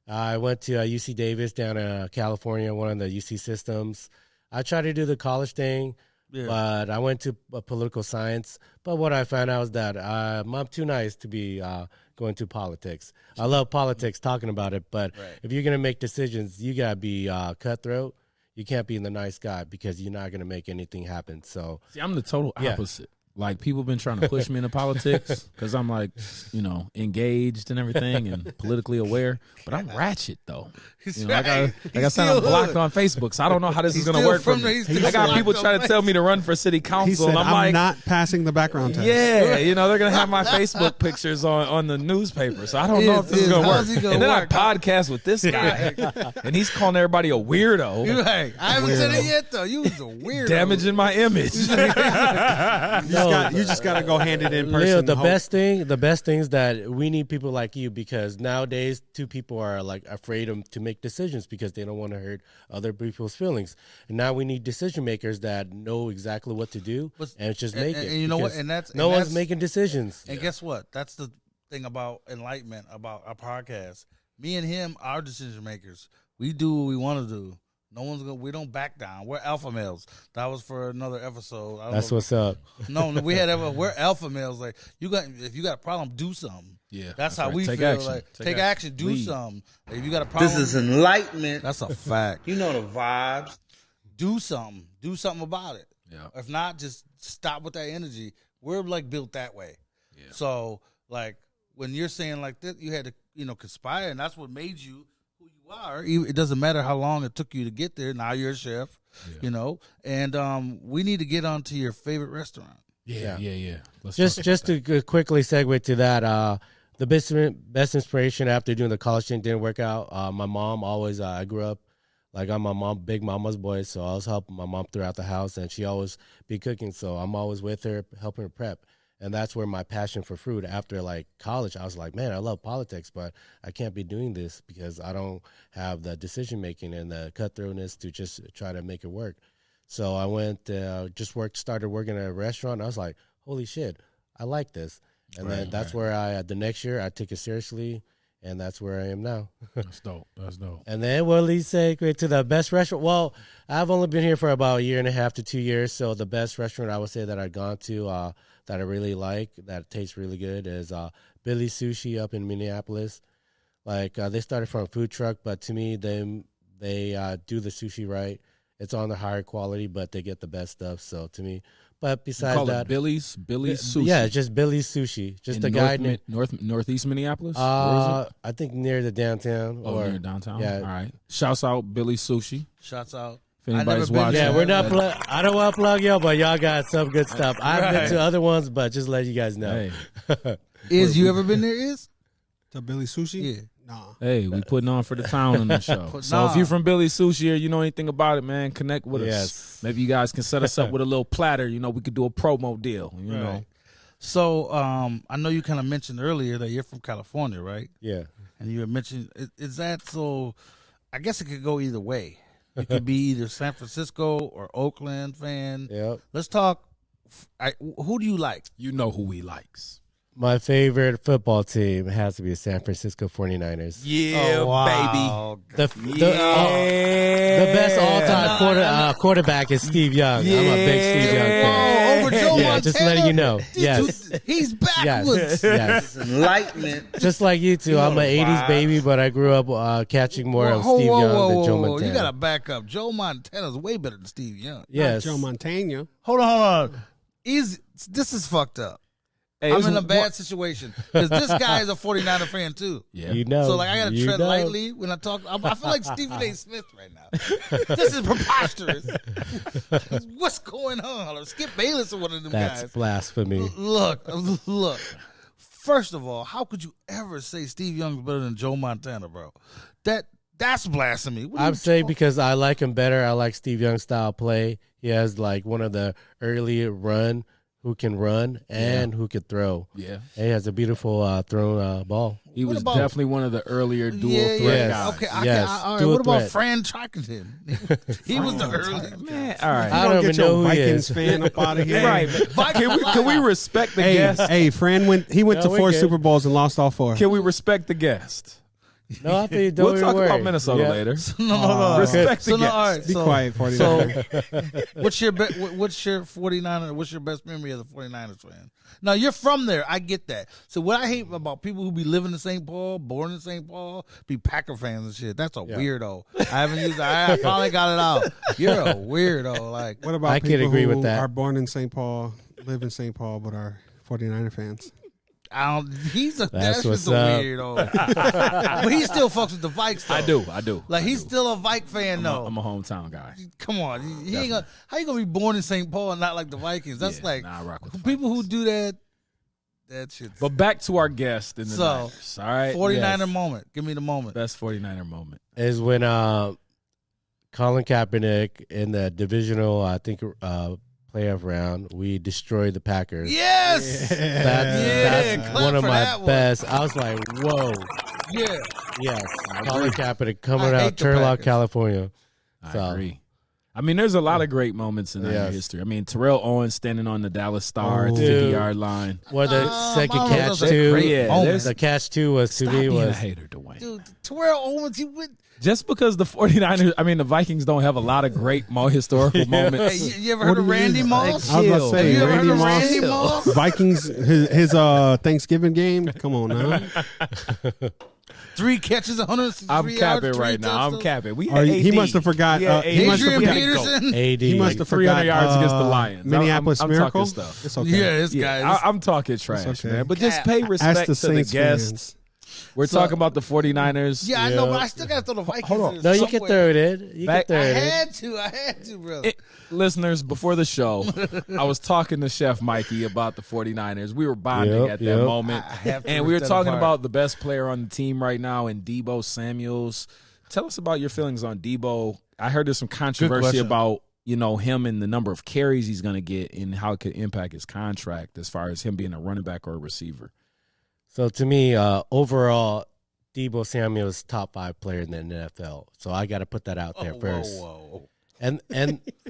I went to UC Davis down in California, one of the UC systems. I tried to do the college thing. Yeah. But I went to political science. But what I found out was that I'm too nice to be going to politics. I love politics, talking about it. But if you're going to make decisions, you got to be cutthroat. You can't be the nice guy because you're not going to make anything happen. So, see, I'm the total opposite. Like, people been trying to push me into politics because I'm like, engaged and everything and politically aware. But I'm ratchet though. I said, I'm blocked on Facebook, so I don't know how this is going to work for me. I got people trying to tell me to run for city council. He said, and I'm like, not passing the background test. Yeah, they're going to have my Facebook pictures on the newspaper. So I don't know if this is going to work. And then I podcast with this guy, and he's calling everybody a weirdo. You're right. I haven't said it yet though. You was a weirdo. Damaging my image. You just got to go hand it in person. Leo, the best thing is that we need people like you because nowadays two people are like afraid to make decisions because they don't want to hurt other people's feelings. And now we need decision makers that know exactly what to do and just make it. And you know what? And no one's making decisions. And guess what? That's the thing about Enlightenment, about our podcast. Me and him are decision makers. We do what we want to do. No one's gonna. We don't back down. We're alpha males. That was for another episode. That's what's up. No, we're alpha males. Like, if you got a problem, do something. Yeah, that's how we take feel. Action. Like, take action, do Lead. something. Like, if you got a problem, This is enlightenment. That's a fact. You know the vibes. Do something. Do something about it. Yeah. If not, just stop with that energy. We're like built that way. Yeah. So like when you're saying like this, you had to conspire, and that's what made you who you are. It doesn't matter how long it took you to get there. Now you're a chef, and we need to get on to your favorite restaurant. Yeah. Let's just to quickly segue to that, the best inspiration after doing the college thing didn't work out. My mom always, I grew up, like I'm a big mama's boy, so I was helping my mom throughout the house, and she always be cooking, so I'm always with her, helping her prep. And that's where my passion for food, after like college, I was like, man, I love politics, but I can't be doing this because I don't have the decision making and the cutthroatness to just try to make it work. So I went, started working at a restaurant. And I was like, holy shit, I like this. And then that's where the next year I took it seriously, and that's where I am now. That's dope. And then what did he say to the best restaurant? Well, I've only been here for about 1.5 to 2 years, so the best restaurant I would say that I've gone to that I really like, that tastes really good, is Billy's Sushi up in Minneapolis. Like they started from a food truck, but to me, they do the sushi right. It's on the higher quality, but they get the best stuff. So to me, But You besides call that, it Billy's Sushi. Yeah, just Billy's Sushi. Just in the guy named Northeast Minneapolis. Where is it? I think near the downtown. Oh, or near downtown. Yeah. All right. Shouts out Billy's Sushi. Shouts out. If anybody's never been watching, there. Yeah, we're not. I don't want to plug y'all, but y'all got some good stuff. I've been to other ones, but just let you guys know. Hey, You ever been there? Is To Billy Sushi? Yeah. Nah. hey, we putting on for the town on the show. So Nah. if you're from Billy's Sushi or you know anything about it, man, connect with us. Yes. Maybe you guys can set us up with a little platter. You know, we could do a promo deal. You know, so. I know you kind of mentioned earlier that you're from California, right? Yeah. And you had mentioned is that so? I guess it could go either way. You could be either San Francisco or Oakland fan. Yep. Let's talk. Who do you like? you know who he likes. My favorite football team has to be the San Francisco 49ers. Yeah, wow. The best all-time quarterback is Steve Young. I'm a big Steve Young fan. Over Joe Yeah, Montana. just letting you know. Yes. He's Yes. backwards. Yes. Enlightenment. Just like you two, I'm an 80s baby, but I grew up catching more of Steve Young than Joe Montana. You gotta back up. Joe Montana's way better than Steve Young. Yes. Joe Montana. Hold on. This is fucked up. Hey, I'm it's in a bad one- situation because this guy is a 49er fan too. Yeah. You know. So like I gotta you tread know. lightly when I talk. I feel like Stephen A. Smith right now. This is preposterous. What's going on? Or Skip Bayless or one of them That's guys. blasphemy. Look. First of all, how could you ever say Steve Young's better than Joe Montana, bro? That's blasphemy. What are I'm you saying talking- because I like him better. I like Steve Young's style play. He has like one of the early run who can run and who can throw. Yeah. And he has a beautiful thrown ball. He What was about- definitely one of the earlier dual yeah, threat Yes. guys. Okay, Yes, all right. dual What about threat. Fran Tarkenton? He was the early Man, all right. I don't even Get know your who he Vikings is. fan up out of here. Right. Can we respect the guest? Hey, Fran went to we're 4 good. Super Bowls and lost all 4. Can we respect the guest? No, I think don't We'll even talk worry. about Minnesota Yeah. later. No. Respect the So, no, guest. all right, Be so- quiet, 49er. So, what's your 49er? What's your best memory of the 49ers fan? Now you're from there. I get that. So what I hate about people who be living in St. Paul, born in St. Paul, be Packer fans and shit. That's a weirdo. I haven't used. I finally got it out. You're a weirdo. Like What about I people can agree who with that. are born in St. Paul, live in St. Paul, but are 49er fans? That's what's just a up. weirdo. But he still fucks with the Vikes. Though. I do. Like he's still a Vike fan though. I'm a hometown guy. Come on, he ain't gonna. How you gonna be born in St. Paul and not like the Vikings? That's Yeah, like nah, I rock with the people who do that. That shit. But back to our guest in the So, Niners. All right. 49er Yes. moment. Give me the moment. Best 49er moment. Is when Colin Kaepernick in the divisional, I think, playoff round, we destroyed the Packers. Yes. That's clap one of for my that one. best. I was like, whoa. Yeah. Yes. Colin Kaepernick coming I hate out the Turlock, Packers. California. I So- agree. I mean, there's a lot of great moments in Niner Yes. history. I mean, Terrell Owens standing on the Dallas Star at the Dude. 50-yard line. Or the I second don't know if catch those are too. great Yeah, moments. The catch two was to Stop me being a was hater, Dwayne. Dude, Terrell Owens, he went. Just because the 49ers, I mean, the Vikings don't have a lot of great historical Hey, moments. you ever heard of Randy Moss? I was about to say, Have you ever Randy heard of Moss, Randy Moss? Vikings, his Thanksgiving game. Come on now. 3 catches, 163 I'm yards, capping 3 right now. I'm touchdowns. capping. We Or had he AD. must have forgot, We had he must have Adrian forgot- Peterson. AD. He must have 300 forgot yards against the Lions. Minneapolis I'm Miracle. talking stuff. It's okay. Yeah, this Yeah, guy. I'm talking trash, okay. man. But just pay Ask respect the to the Saints guests. fans. We're talking about the 49ers. Yeah, I know, but I still got to throw the Vikings. Hold on. in No, you can somewhere. throw it in. You Back- can I throw it in. had to, brother. Listeners, before the show, I was talking to Chef Mikey about the 49ers. We were bonding Yep, at that yep. moment. I have to And rip we were that talking apart. about the best player on the team right now in Debo Samuels. Tell us about your feelings on Debo. I heard there's some controversy question. about, him and the number of carries he's going to get and how it could impact his contract as far as him being a running back or a receiver. So to me, overall, Debo Samuel is top 5 player in the NFL. So I got to put that out there first. Whoa. And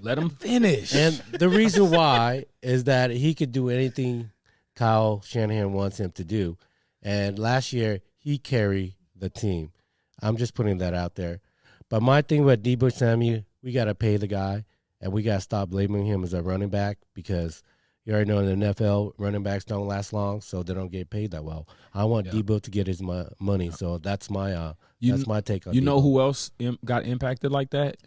Let him finish. and the reason why is that he could do anything Kyle Shanahan wants him to do. And last year he carried the team. I'm just putting that out there. But my thing with Debo Samuel, we got to pay the guy, and we got to stop labeling him as a running back because you already know in the NFL, running backs don't last long, so they don't get paid that well. I want Debo to get his money, so that's my that's my take on. You Debo. know who else got impacted like that?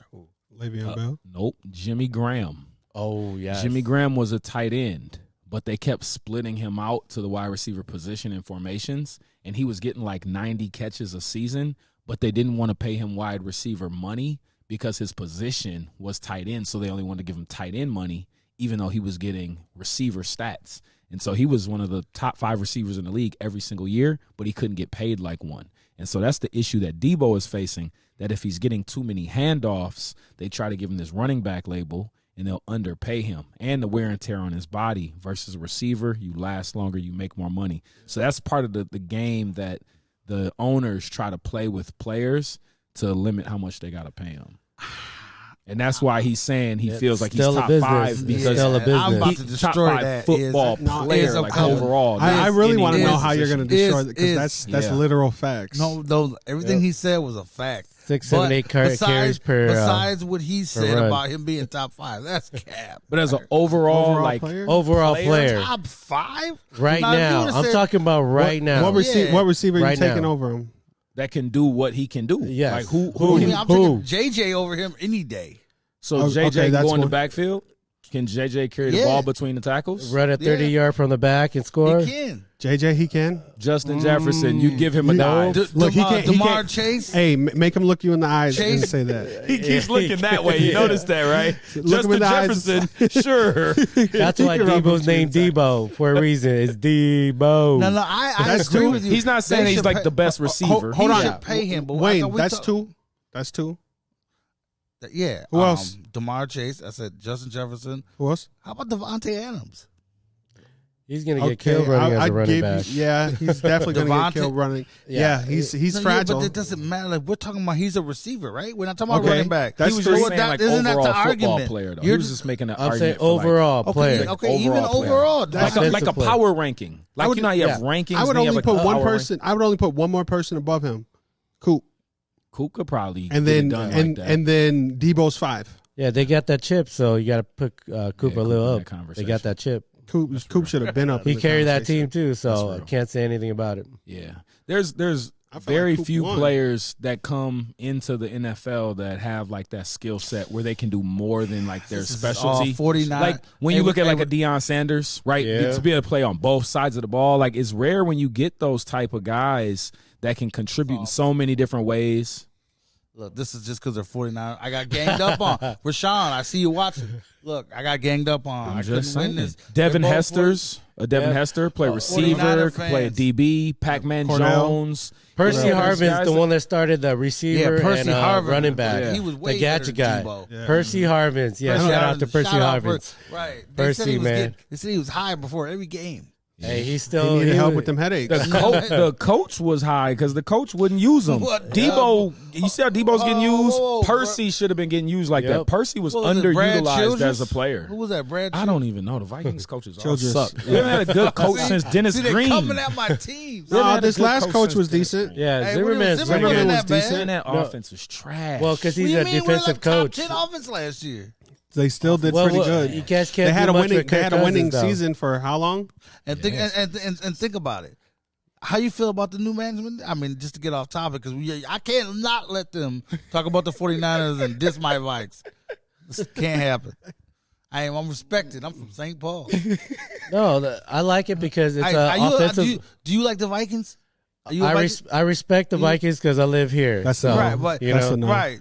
Le'Veon Bell. Nope. Jimmy Graham. Oh, yeah. Jimmy Graham was a tight end, but they kept splitting him out to the wide receiver position in formations, and he was getting like 90 catches a season, but they didn't want to pay him wide receiver money because his position was tight end, so they only wanted to give him tight end money, even though he was getting receiver stats. And so he was one of the top 5 receivers in the league every single year, but he couldn't get paid like one. And so that's the issue that Debo is facing, that if he's getting too many handoffs, they try to give him this running back label, and they'll underpay him. And the wear and tear on his body versus a receiver, you last longer, you make more money. So that's part of the game that the owners try to play with players to limit how much they got to pay them. And that's why he's saying he feels like he's top 5 because still a business. I'm about to top destroy 5 that. football player, like overall. I really want to know how you're going going to destroy it because that's literal facts. No, everything he said was a fact. 6, 7, 8 carries per. Besides what he said run. about him being top 5, that's cap. But as an overall Overall player. Top 5 Right now. I'm talking about right now. What receiver are you Right taking now. over him? that can do what he can do. Yes. Like who I'm taking JJ over him any day. So JJ can go in the backfield? Can JJ carry the ball between the tackles? Run a 30-yard from the back and score? He can. JJ, he can. Justin Jefferson, you give him a dive. Look, he can't. DeMar Chase. Hey, make him look you in the eyes and Chase. say that. He keeps looking that way. You noticed that, right? Look him in Justin the eyes. Jefferson, sure. That's why Debo's named Debo for a reason. It's Debo. No, I agree with you. He's not saying They he's should like pay- the best receiver. He Hold on. should pay him. But Wayne, we that's talk- two. That's two. Yeah. Who else? DeMar Chase. I said Justin Jefferson. Who else? How about Devontae Adams? He's going to get killed running as a running back. Yeah, he's definitely going to get killed running. Yeah, he's fragile. But it doesn't matter. Like, we're talking about he's a receiver, right? We're not talking about running back. That's He was true. just saying like Isn't that overall the football argument? player, though. You're He was just making an I'm saying argument for like, overall player. Okay, even overall player. overall. like a Offensive power ranking. Like, you know how you have rankings. I would and you only have put like one power person. I would only put one more person above him. Coop. Coop could probably And get then it done and like that. and then Debo's 5. Yeah, they got that chip, so you got to put Cooper a little Coop in up. that They got that chip. Coop should have been up. He in the carried that conversation. team too, so I real. can't say anything about it. Yeah, there's I feel very like Coop few won. players that come into the NFL that have like that skill set where they can do more than like their specialty. 49. Like when you look at like a Deion Sanders, right? Yeah. To be able to play on both sides of the ball, like it's rare when you get those type of guys that can contribute in so many different ways. Look, this is just because they're 49. I got ganged up on. Rashawn, I see you watching. Look, I got ganged up on. I couldn't win this. Devin They're both Hester's a Devin Hester play 49er receiver, could play a fans. DB, Pac-Man Cornell. Jones. Percy You know, Harvin's there's the guys one that started the receiver Percy and Harvin. running back. Yeah. He was way the better gadget than guy. Debo. Yeah. Percy Harvin's. Yeah, Percy shout out to Harvin. Percy Shout out Harvin's. Right. Percy, man. They said he was high before every game. Hey, he's He still needed help was- with them headaches. The coach was high because the coach wouldn't use him. What? Debo, you see how Debo's getting used? whoa, Percy should have been getting used like that. Yep. Percy was What was it, Brad underutilized Childress? as a player. Who was that, Brad? I don't even know. The Vikings coaches all Childress. suck. We haven't had a good coach since Dennis See, they're Green. coming at my team. Yeah, No, had a this good last coach coach since was then. decent. Yeah, Hey, Zimmerman Zimmerman wasn't that bad. And that No. offense was trash. Well, because What he's do a you mean? We're defensive like coach. Top 10 offense last year. They still did pretty good. You guys can't They had do a much winning. with They Kirk had a winning Cousins, though. season for how long? And think and think about it. How you feel about the new management? I mean, just to get off topic, because I can't not let them talk about the 49ers and diss my Vikes. This can't happen. I'm respected. I'm from St. Paul. No, I like it because it's Are you- offensive. do you like the Vikings? Are you a Viking? I respect the Vikings because I live here. That's so, right, but you that's know, a no. right.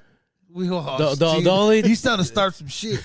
We The only- he's starting to start some shit.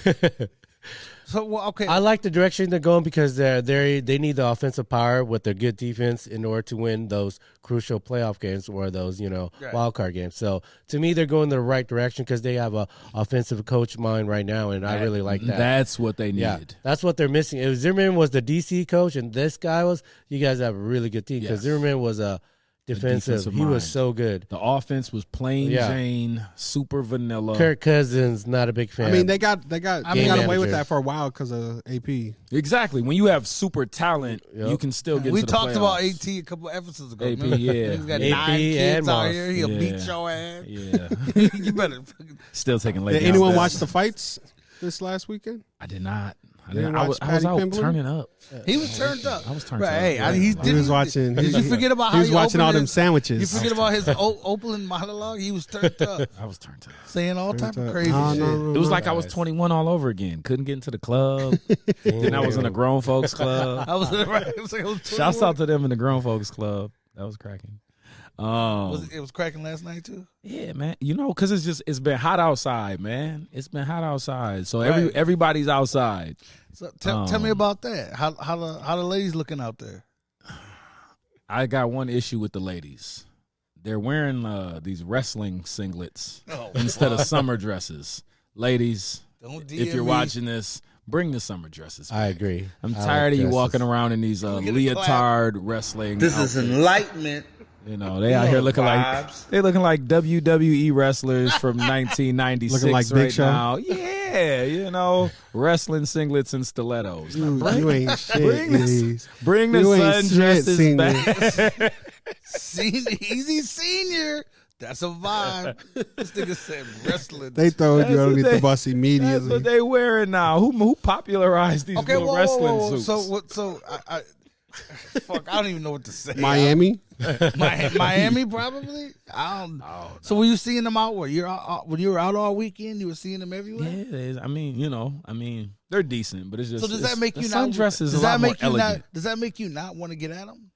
So well, okay, I like the direction they're going because they need the offensive power with their good defense in order to win those crucial playoff games or those Right. wild card games. So to me, they're going the right direction because they have a offensive coach mind right now, and I really like that. That's what they needed. Yeah, that's what they're missing. If Zimmerman was the DC coach and this guy was, you guys have a really good team because Yes. Zimmerman was a defensive. He mind. was so good. The offense was plain Yeah. Jane, super vanilla. Kirk Cousins, not a big fan. I mean, they got Game away with manager. that for a while because of AP. Exactly. When you have super talent, Yep. you can still get we to the talked about playoffs. AT a couple episodes ago. AP, remember? yeah. We got AP 9 kids and out Moss. here. He'll Yeah. beat your ass. Yeah. You better. Fucking, Still taking late. Did anyone watch the fights this last weekend? I did not. I was Patty out Pimblett? turning up. He was turned up. I was turned right, up. Hey, Yeah. He was watching. Did you forget about how he was watching all them You sandwiches. forget about his opening monologue? He was turned up, I was turned up. saying all type of Turned up. crazy No, shit. no, It was like I was 21 all over again. Couldn't get into the club. Then I was in a grown folks club. I was right. It was like I was Shouts 21. out to them in the grown folks club. That was cracking. It was cracking last night too. Yeah, man. You know, because it's been hot outside, man. It's been hot outside, so Right. everybody's outside. So tell me about that. How the ladies looking out there? I got one issue with the ladies. They're wearing these wrestling singlets instead of summer dresses. Ladies, Don't if you're DM me. watching this, bring the summer dresses. I agree. I'm I tired of like you walking dresses. around in these get a leotard wrestling. This is outfits. enlightenment. You know, they out here looking vibes. like WWE wrestlers from 1996 Looking like Big right Show? now. Yeah, you know, wrestling singlets and stilettos. You ain't shit. bring this- Ease. Bring the You ain't sundresses shit, back. Easy senior. That's a vibe. This nigga said wrestling. They throw That's you what underneath they- the bus That's immediately. what they wearing now. Who popularized these okay, little whoa, wrestling whoa, whoa. suits? So I fuck. I don't even know what to say. Miami. Miami, probably. I don't. So were you seeing them out? When you were out all weekend, you were seeing them everywhere. Yeah, it is. I mean, they're decent, but it's just. So does that make you the not? sundress is Does a lot that make more you elegant. not? Does that make you not want to get at them?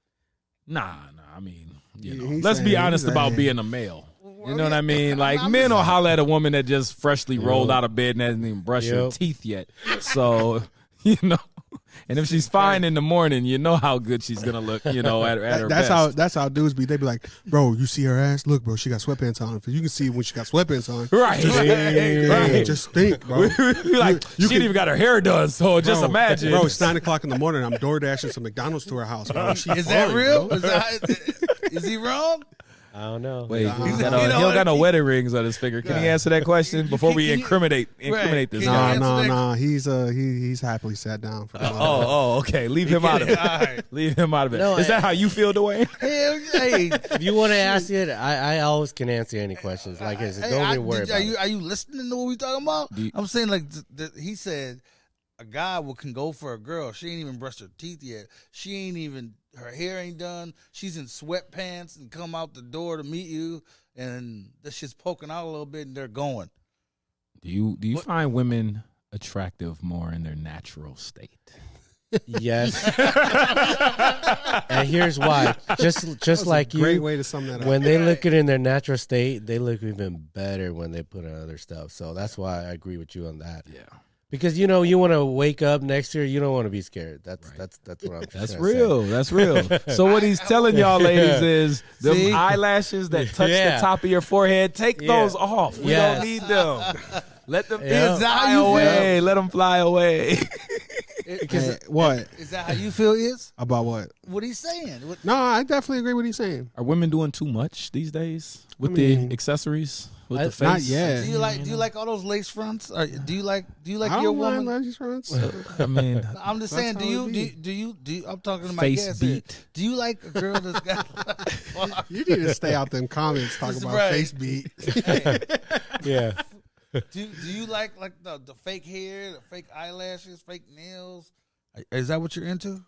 Nah. I mean, you know, He's let's be saying- honest he's about saying- being a male. You know what I mean? Like I'm men just- will holler at a woman that just freshly rolled out of bed and hasn't even brushed her Yep. teeth yet. So, you know, and if she's fine in the morning, you know how good she's gonna look. You know, at her best. That's how dudes be. They be like, bro, you see her ass? Look, bro, she got sweatpants on. You can see when she got sweatpants on. Right, right. Just think, bro. Like You she didn't even got her hair done. So just Bro, imagine, bro. It's 9:00 in the morning. I'm door dashing some McDonald's to her house. Bro. She Is that fine, real? bro. Is he wrong? I don't know. Wait, Nah. he You don't know got no what? wedding rings on his finger. Can he answer that question before we can you- incriminate Right. this? Can guy? you No, answer no, that? no. He's happily sat down for the moment. Oh, okay. Leave him out of it. All right. Leave him out of it. No, Is that how you feel, Dwayne? Hell, hey, If you want to ask it, I always can answer any questions. Like I said, don't even worry about it. Are you listening to what we talking about? Do you- I'm saying like he said a guy can go for a girl. She ain't even brushed her teeth yet. She ain't even her hair ain't done. She's in sweatpants and come out the door to meet you, and the shit's poking out a little bit, and they're going. Do you find women attractive more in their natural state? Yes. And here's why. Just like Great you, way to sum that up. when they look it in their natural state, they look even better when they put on other stuff. So that's why I agree with you on that. Yeah. Because you want to wake up next year, you don't want to be scared. That's what I'm. Just That's trying to say. real. That's real. So what he's telling y'all ladies is them See? eyelashes that touch Yeah. the top of your forehead, take Yeah. those off. We Yes. don't need them. Let them Yeah. Is that how fly you feel? away. Let them fly away. Hey, what Is that how you feel? Is about what? what he's saying? What, No, I definitely agree with what he's saying. Are women doing too much these days with mean, the accessories, with the face? Not yet. do you like all those lace fronts? Or do you like I your don't woman? mind lace fronts. I mean, I'm just That's saying. how Do it you be. do you? I'm talking to my Face guest here. beat. Do you like a girl that's got? You need to stay out them comments talking That's about right. face beat. Yeah. do you like the fake hair, the fake eyelashes, fake nails? Is that what you're into?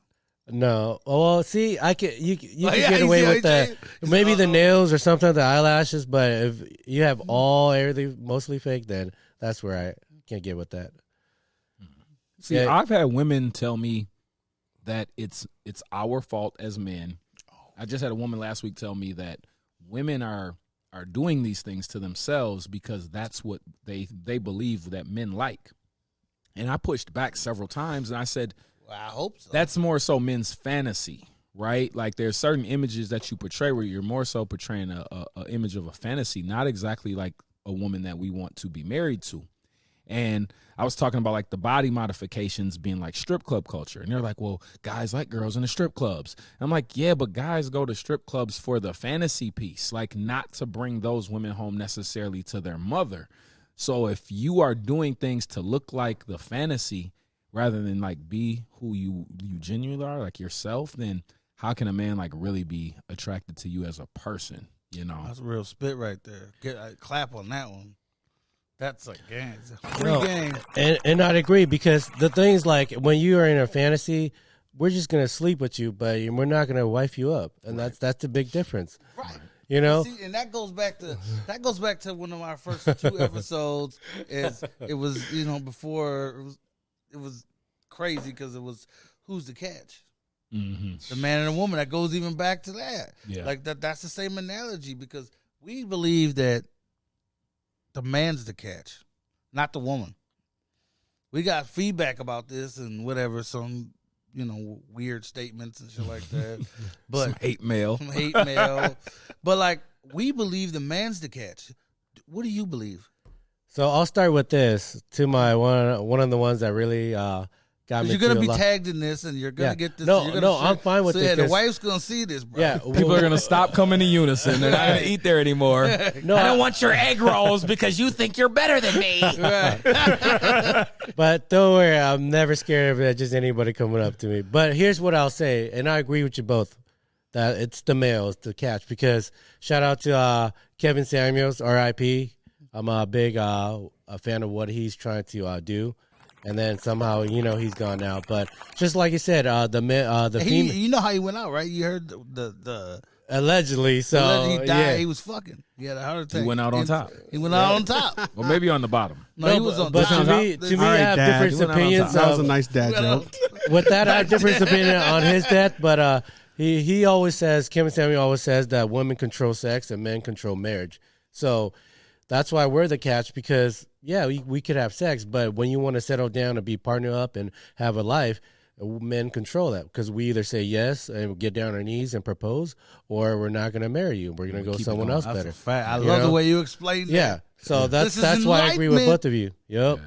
No. Oh, well, see, you Oh, can yeah, get you away see with how that. he said- Maybe the Uh-oh. nails or sometimes the eyelashes, but if you have everything mostly fake, then that's where I can't get with that. see, Yeah. I've had women tell me that it's our fault as men. I just had a woman last week tell me that women are doing these things to themselves because that's what they believe that men like. And I pushed back several times and I said, Well, I hope so. that's more so men's fantasy, right? Like there's certain images that you portray where you're more so portraying a image of a fantasy, not exactly like a woman that we want to be married to. And I was talking about like the body modifications being like strip club culture. And they're like, well, guys like girls in the strip clubs. And I'm like, yeah, but guys go to strip clubs for the fantasy piece, like not to bring those women home necessarily to their mother. So if you are doing things to look like the fantasy rather than like be who you genuinely are, like yourself, then how can a man like really be attracted to you as a person? You know, That's a real spit right there. Clap on that one. That's a game. It's a free No, game. and I'd agree because the things like when you are in a fantasy, we're just gonna sleep with you, but we're not gonna wife you up, and that's the big difference. Right. You know, See, and that goes back to one of my first 2 episodes. It was before it was crazy because it was who's the catch. Mm-hmm. The man and the woman. That goes even back to that. Yeah. Like that's the same analogy because we believe that the man's the catch, not the woman. We got feedback about this and whatever, some weird statements and shit like that. But Some hate mail. But like we believe the man's the catch. What do you believe? so I'll start with this to my one of the ones that really got me. You're gonna to be a lot. tagged in this, and you're gonna Yeah. get this. No, you're gonna no, I'm fine with so it, Yeah, the 'cause- wife's gonna see this, bro. Yeah, People are going to stop coming to Unison. They're not going to eat there anymore. No, I don't want your egg rolls because you think you're better than me. Right. But don't worry, I'm never scared of just anybody coming up to me. But here's what I'll say, and I agree with you both, that it's the male, it's the catch. Because shout out to Kevin Samuels, R.I.P. I'm a big a fan of what he's trying to do. And then somehow, he's gone now. But just like you said, the female, You know how he went out, right? You heard the allegedly. So he died. yeah. He was fucking. He had a heart attack. He went out on top. He went out on top. Or maybe on the bottom. No, he was on but top. to me, All I right, have Dad. different He went out on opinions. top. That was a of- nice dad joke. With that, I have different opinion on his death, but he always says, Kevin Samuel always says that women control sex and men control marriage. So that's why we're the catch because, yeah, we could have sex, but when you want to settle down and be partner up and have a life, men control that because we either say yes and get down on our knees and propose, or we're not going to marry you. We're going to go someone else That's better. a fact. I You love the know? way you explained that. Yeah. So This is that's why I agree with enlightenment. both of you. Yep.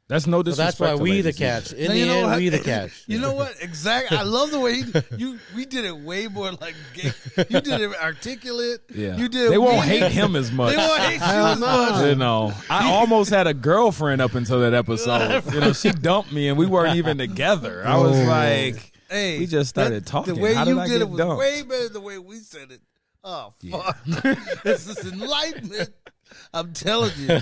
That's no So disrespect. that's why to we the ladies either. catch. In Now, the you know end, what? we the catch. You know what? Exactly. I love the way we did it way more like gay. You did it articulate. Yeah. You did. They won't we- hate him as much. They won't hate you as much. I almost had a girlfriend up until that episode. She dumped me and we weren't even together. I was like, Hey, we just started talking. The way How you did I did get it was dumped? way better than the way we said it. Oh fuck! This is enlightenment. I'm telling you.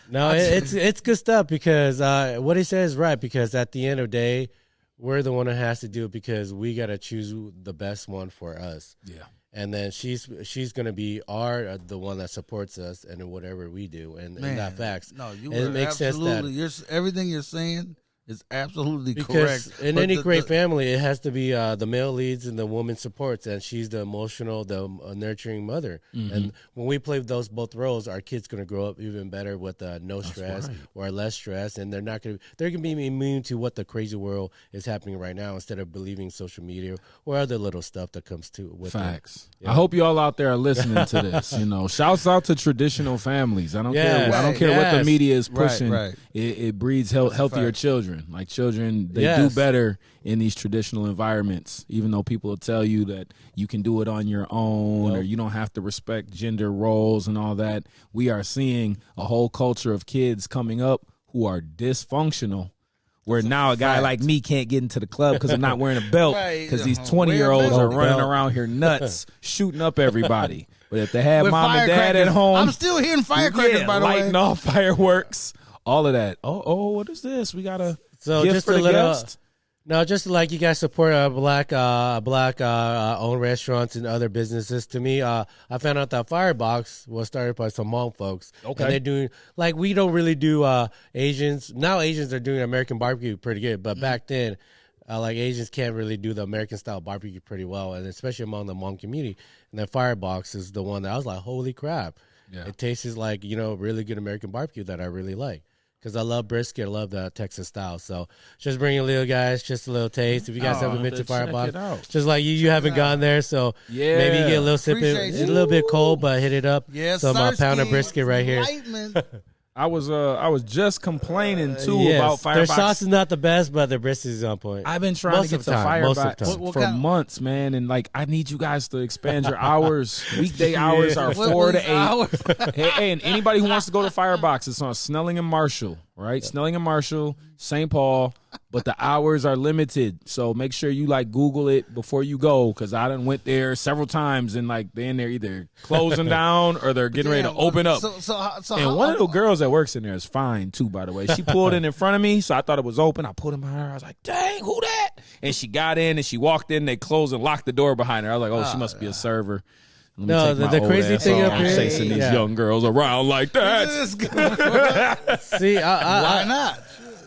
No, it's good stuff because what he says is right because at the end of the day, we're the one who has to do it because we got to choose the best one for us. Yeah. And then she's going to be the one that supports us and in whatever we do and that facts. No, you And were it makes sense that- absolutely. Everything you're saying is absolutely because correct. in But any the- great family, it has to be the male leads and the woman supports, and she's the emotional, the nurturing mother. Mm-hmm. And when we play those both roles, our kids going to grow up even better with no stress right. or less stress, and they're going to be immune to what the crazy world is happening right now instead of believing social media or other little stuff that comes to with Facts. it. I hope you all out there are listening to this. Shouts out to traditional families. I don't Yes, care. I don't care what the yes. media is Right, pushing. right. It breeds healthier fact. children. Like children, they Yes. do better in these traditional environments. Even though people will tell you that you can do it on your own or you don't have to respect gender roles and all that. We are seeing a whole culture of kids coming up who are dysfunctional. Where now a guy like me can't get into the club because I'm not wearing a belt Right. because these Wear a 20-year-olds are belt. running around here nuts, shooting up everybody. But if they had With mom and dad firecrackers. at home, I'm still hearing firecrackers, by the way. lighting off fireworks, all of that. Oh, what is this? We got a So gift just for a the little. guest? No, just like you guys support black owned restaurants and other businesses. To me, I found out that Firebox was started by some Hmong folks. Okay. And they're doing, like, we don't really do Asians. Now Asians are doing American barbecue pretty good, but back then, like, Asians can't really do the American style barbecue pretty well, and especially among the Hmong community. And then Firebox is the one that I was like, holy crap. Yeah. It tastes like, really good American barbecue that I really like. Because I love brisket, I love the Texas style. So just bring a little, guys, just a little taste. If you guys haven't been to check it out. Firebox, just like you haven't gone there, so Yeah. maybe you get a little sip. Appreciate It's you. a little bit cold, but hit it up. Yes, Some pound of Sirski. brisket right here. Enlightenment. I was just complaining too Yes. about Their Firebox. sauce is not the best, but their brisket is on point. I've been trying Most to of get the to time, most of Firebox the time. What for kind- months, man, and like I need you guys to expand your hours. Weekday hours are What 4 to was 8. ours? Hey, and anybody who wants to go to Firebox, it's on Snelling and Marshall, right? Snelling and Marshall, St. Paul. but the hours are limited. So make sure you like Google it before you go, because I done went there several times and like then they're either closing down or they're getting ready to open up. And one of the girls that works in there is fine too, by the way. She pulled in front of me, so I thought it was open. I pulled in behind her. I was like, "Dang, who that?" And she got in and she walked in. They closed and locked the door behind her. I was like, "Oh, she must be a server." No, the crazy thing up here, chasing these young girls around like that. See, Why not?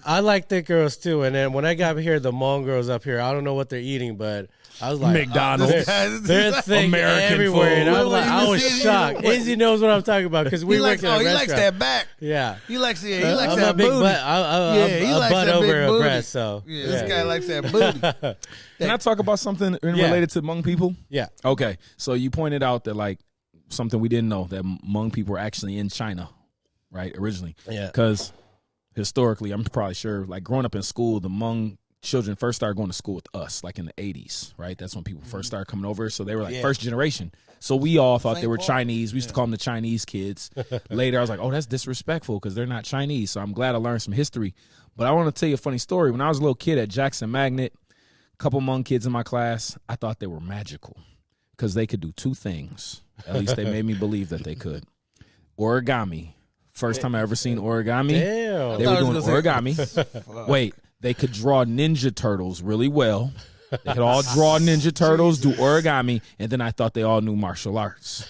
I like thick girls too. And then when I got here, the Hmong girls up here, I don't know what they're eating, but I was like, McDonald's, they're thick American everywhere. food. And I was like, I was shocked. Izzy knows what I'm talking about because we work in a restaurant. He likes that back. Yeah, He likes I'm that a big booty. butt. He A likes butt that over big a booty. breast. So Yeah, this guy likes that booty. Can I talk about something related to Hmong people? Yeah. Okay, so you pointed out that like something we didn't know, that Hmong people were actually in China, right? Originally, Yeah. Because historically, I'm probably sure, like growing up in school, the Hmong children first started going to school with us, like in the 80s, right? That's when people first started coming over. So they were like first generation. So we all thought they were Chinese. We used to call them the Chinese kids. Later, I was like, oh, that's disrespectful because they're not Chinese. So I'm glad I learned some history. But I want to tell you a funny story. When I was a little kid at Jackson Magnet, a couple Hmong kids in my class, I thought they were magical because they could do two things. At least they made me believe that they could. Origami. First time I ever seen origami. Damn. They were doing origami. Wait, they could draw Ninja Turtles really well. They could all draw Ninja Turtles, do origami, and then I thought they all knew martial arts.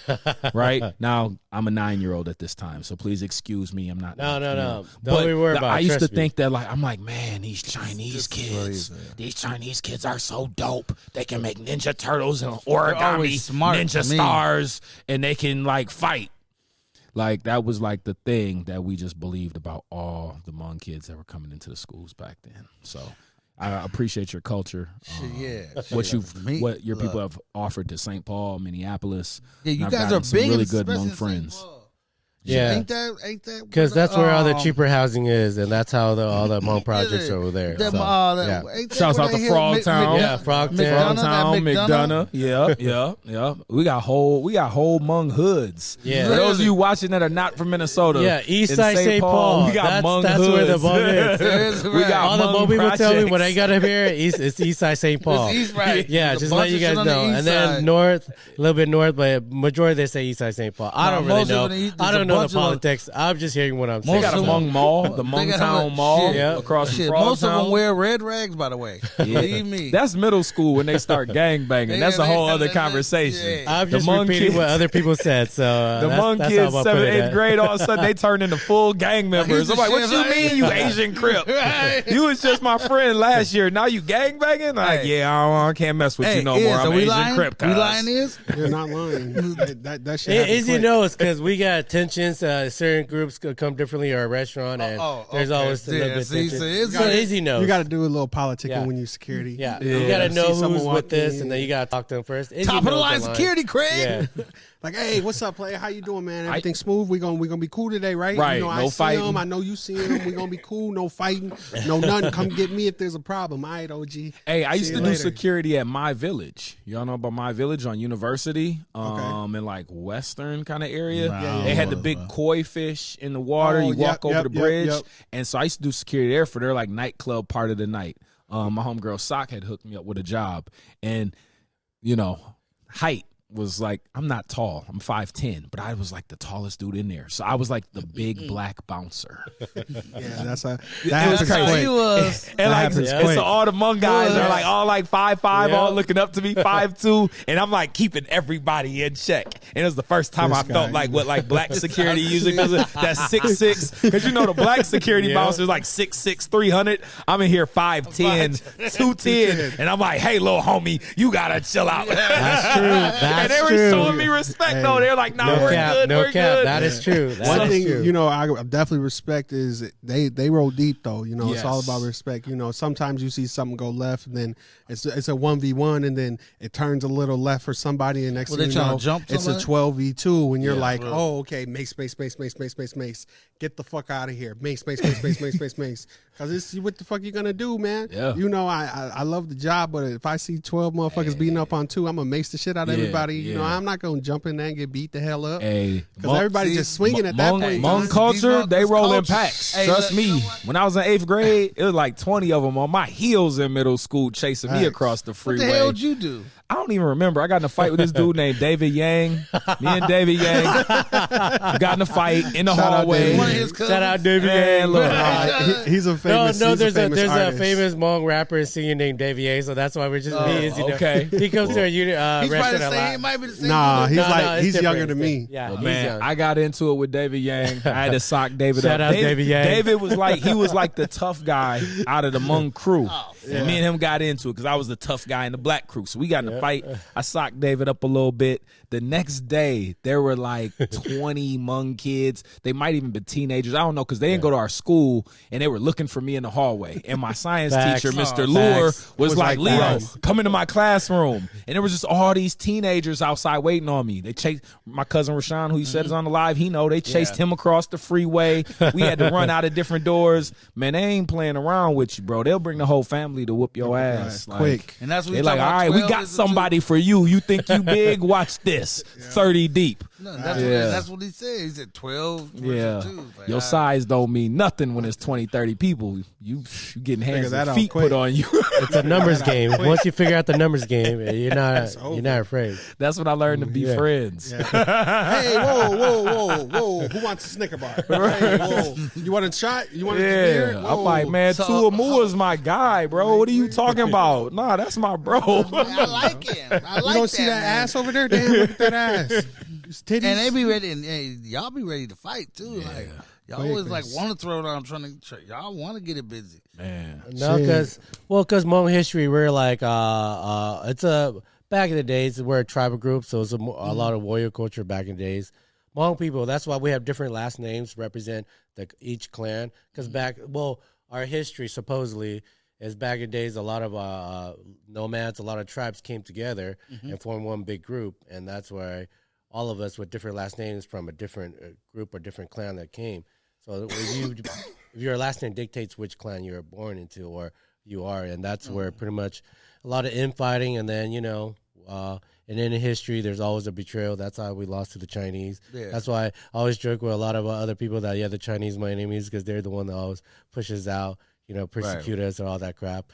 Right? Now, I'm a 9-year-old at this time, so please excuse me. I'm not. No. Don't But be worried about it. I used to Trust me. think that, like, I'm like, man, these Chinese kids, these Chinese kids are so dope. They can make Ninja Turtles and origami, always smart ninja to me. stars, and they can, like, fight. Like, that was, like, the thing that we just believed about all the Hmong kids that were coming into the schools back then. So I appreciate your culture. What your people have offered to St. Paul, Minneapolis. Yeah, you And I've guys gotten are some big, really good especially Hmong in St. friends. Paul. Yeah. Ain't that? Because that's where all the cheaper housing is, and that's how all the Hmong projects are over there. Them, So, yeah. Shouts out to Frogtown. Yeah, Frogtown. McDonough. Yeah. We got whole Hmong hoods. Yeah. For those of you watching that are not from Minnesota. Yeah, East in Side St. Paul. We got Hmong That's hoods. where the Hmong is. We got All the Hmong Hmong people tell me when I projects. got up here, it's East Side St. Paul. It's East, right. Yeah, The just let you bunch guys of shit on know. the And east then side. north, a little bit north, but majority they say East Side St. Paul. I don't really most of know. them east- I there's a don't know bunch the of them- politics. I'm just hearing what I'm They saying. got a Hmong mall, the They Hmong got Town Hmong- Mall shit. across from Shit, Frogtown. most of them wear red rags, by the way. Believe me. That's middle school when they start gang banging. That's a whole other conversation. Yeah. I'm just The Hmong repeating kids- what other people said. So The Hmong that's kids, how I'm gonna 7th, put it 8th at. grade, all of a sudden they turn into full gang members. I'm like, what you mean, you Asian Crip? You was just my friend last year. Now you gang banging? Like, Hey. I can't mess with you no more. I'm are we Asian lying? Crip. We cuz. lying is? You're not lying. that shit happened Easy quick. knows because we got tensions. Certain groups could come differently at our restaurant, and there's okay. always a little Yeah, bit see, tension. so it's So good. Izzy knows. You got to do a little politicking Yeah. when you security. Yeah, Yeah. you got to know See someone who's walk with this, in. and then you got to talk to them first. Izzy Top of the knows line security, Craig. Yeah, Like, hey, what's up, player? How you doing, man? Everything smooth? We gonna be cool today, right? Right, You know, no I see fighting. him. I know you see him. We gonna be cool. No fighting. No nothing. Come get me if there's a problem. All right, OG. Hey, I used See to you do later. security at My Village. Y'all know about My Village on University, in like Western kind of area. They had the big koi fish in the water. Oh, You walk yep, over yep, the yep, bridge, yep. and so I used to do security there for their like nightclub part of the night. My homegirl Sock had hooked me up with a job, and height was like, I'm not tall. I'm 5'10", but I was like the tallest dude in there. So I was like the big black bouncer. Yeah, that's a It that was happens crazy. quick. He was. And like, happens and quick. so all the Hmong guys Yeah. are like all like 5'5", Yeah. all looking up to me 5'2", and I'm like keeping everybody in check. And it was the first time This I felt guy. like what like black security usually feels. That's 6'6", because the black security Yeah. bouncer is like 6'6", 300. I'm in here 5'10", 210, and I'm like, hey, little homie, you gotta chill out. that's true. and That's they were true. showing me respect though. They're like, nah, No we're cap, good, no we're cap. good. That is true. That One is thing, true. I definitely respect is they roll deep though. It's all Yes. about respect. Sometimes you see something go left, and then it's a 1v1, and then it turns a little left for somebody, and next Well, thing they you trying know, to jump it's a somebody? 12v2, and you're Yeah, like, bro. oh, okay, mace, get the fuck out of here. Mace. Because it's what the fuck you gonna do, man? Yeah. You know, I love the job, but if I see 12 motherfuckers beating up on 2, I'm gonna mace the shit out of everybody. You know, I'm not gonna jump in there and get beat the hell up. Hey, because everybody's just swinging at that point. Hmong culture, they roll in packs. Hey, Trust look, me. you know what? When I was in 8th grade, it was like 20 of them on my heels in middle school chasing me across the What freeway. the hell did you do? I don't even remember. I got in a fight with this dude named David Yang. Me and David Yang got in a fight in the Shout out hallway. David. One of his cousins. Shout out David Man, Yang. look, He's a famous. No, he's there's a artist. famous Hmong rapper and singer named Davey A, so that's why we're just being okay. He comes to a He's probably restaurant the a same. lot. He might be the same. Nah, dude. he's like it's he's different. younger than me. Yeah, But he's man, young. I got into it with David Yang. I had to sock David Shout up. out David Yang. David was like the tough guy out of the Hmong crew. And me and him got into it because I was the tough guy in the black crew. So we got in a fight. I socked David up a little bit. The next day, there were like 20 Hmong kids. They might even be teenagers. I don't know because they didn't go to our school and they were looking for me in the hallway. And my science Facts. teacher, Mr. Oh, Lure, facts. was like, Leo, facts. come into my classroom. And there was just all these teenagers outside waiting on me. They chased my cousin Rashawn, who you said is on the live. He know they chased him across the freeway. We had to run out of different doors. Man, they ain't playing around with you, bro. They'll bring the whole family to whoop your ass. Like, Quick. And that's what they you like, all right, we got somebody for you. You think you big? Watch this. 30 deep. No, that's what he said. He said 12. Yeah. Like, Your size don't mean nothing when it's 20, 30 people. You getting hands that and out feet quick. put on you. It's a numbers game. Once you figure out the numbers game, you're not afraid. That's when I learned to be friends. Hey, whoa. Who wants a Snicker bar? Hey, whoa. You want a shot? You want a beer? Yeah, Whoa. I'm like, man, So- Tuamua is my guy, bro. What are you talking about? Nah, that's my bro. I like him. I like You don't see that man. ass over there? Damn, look at that ass. It's titties. And they be ready, and y'all be ready to fight too. Like y'all Quick, always like man. want to throw down, y'all want to get it busy. Man, No, because Hmong history, we're like it's a back in the days we're a tribal group, so it's a lot of warrior culture back in the days. Hmong people, that's why we have different last names represent each clan. Because our history supposedly is back in days. A lot of nomads, a lot of tribes came together and formed one big group, and that's why all of us with different last names from a different group or different clan that came. So if your last name dictates which clan you're born into or you are, and that's where pretty much a lot of infighting, and then and in history, there's always a betrayal. That's how we lost to the Chinese. Yeah. That's why I always joke with a lot of other people that the Chinese my enemies because they're the one that always pushes out, persecute us and all that crap.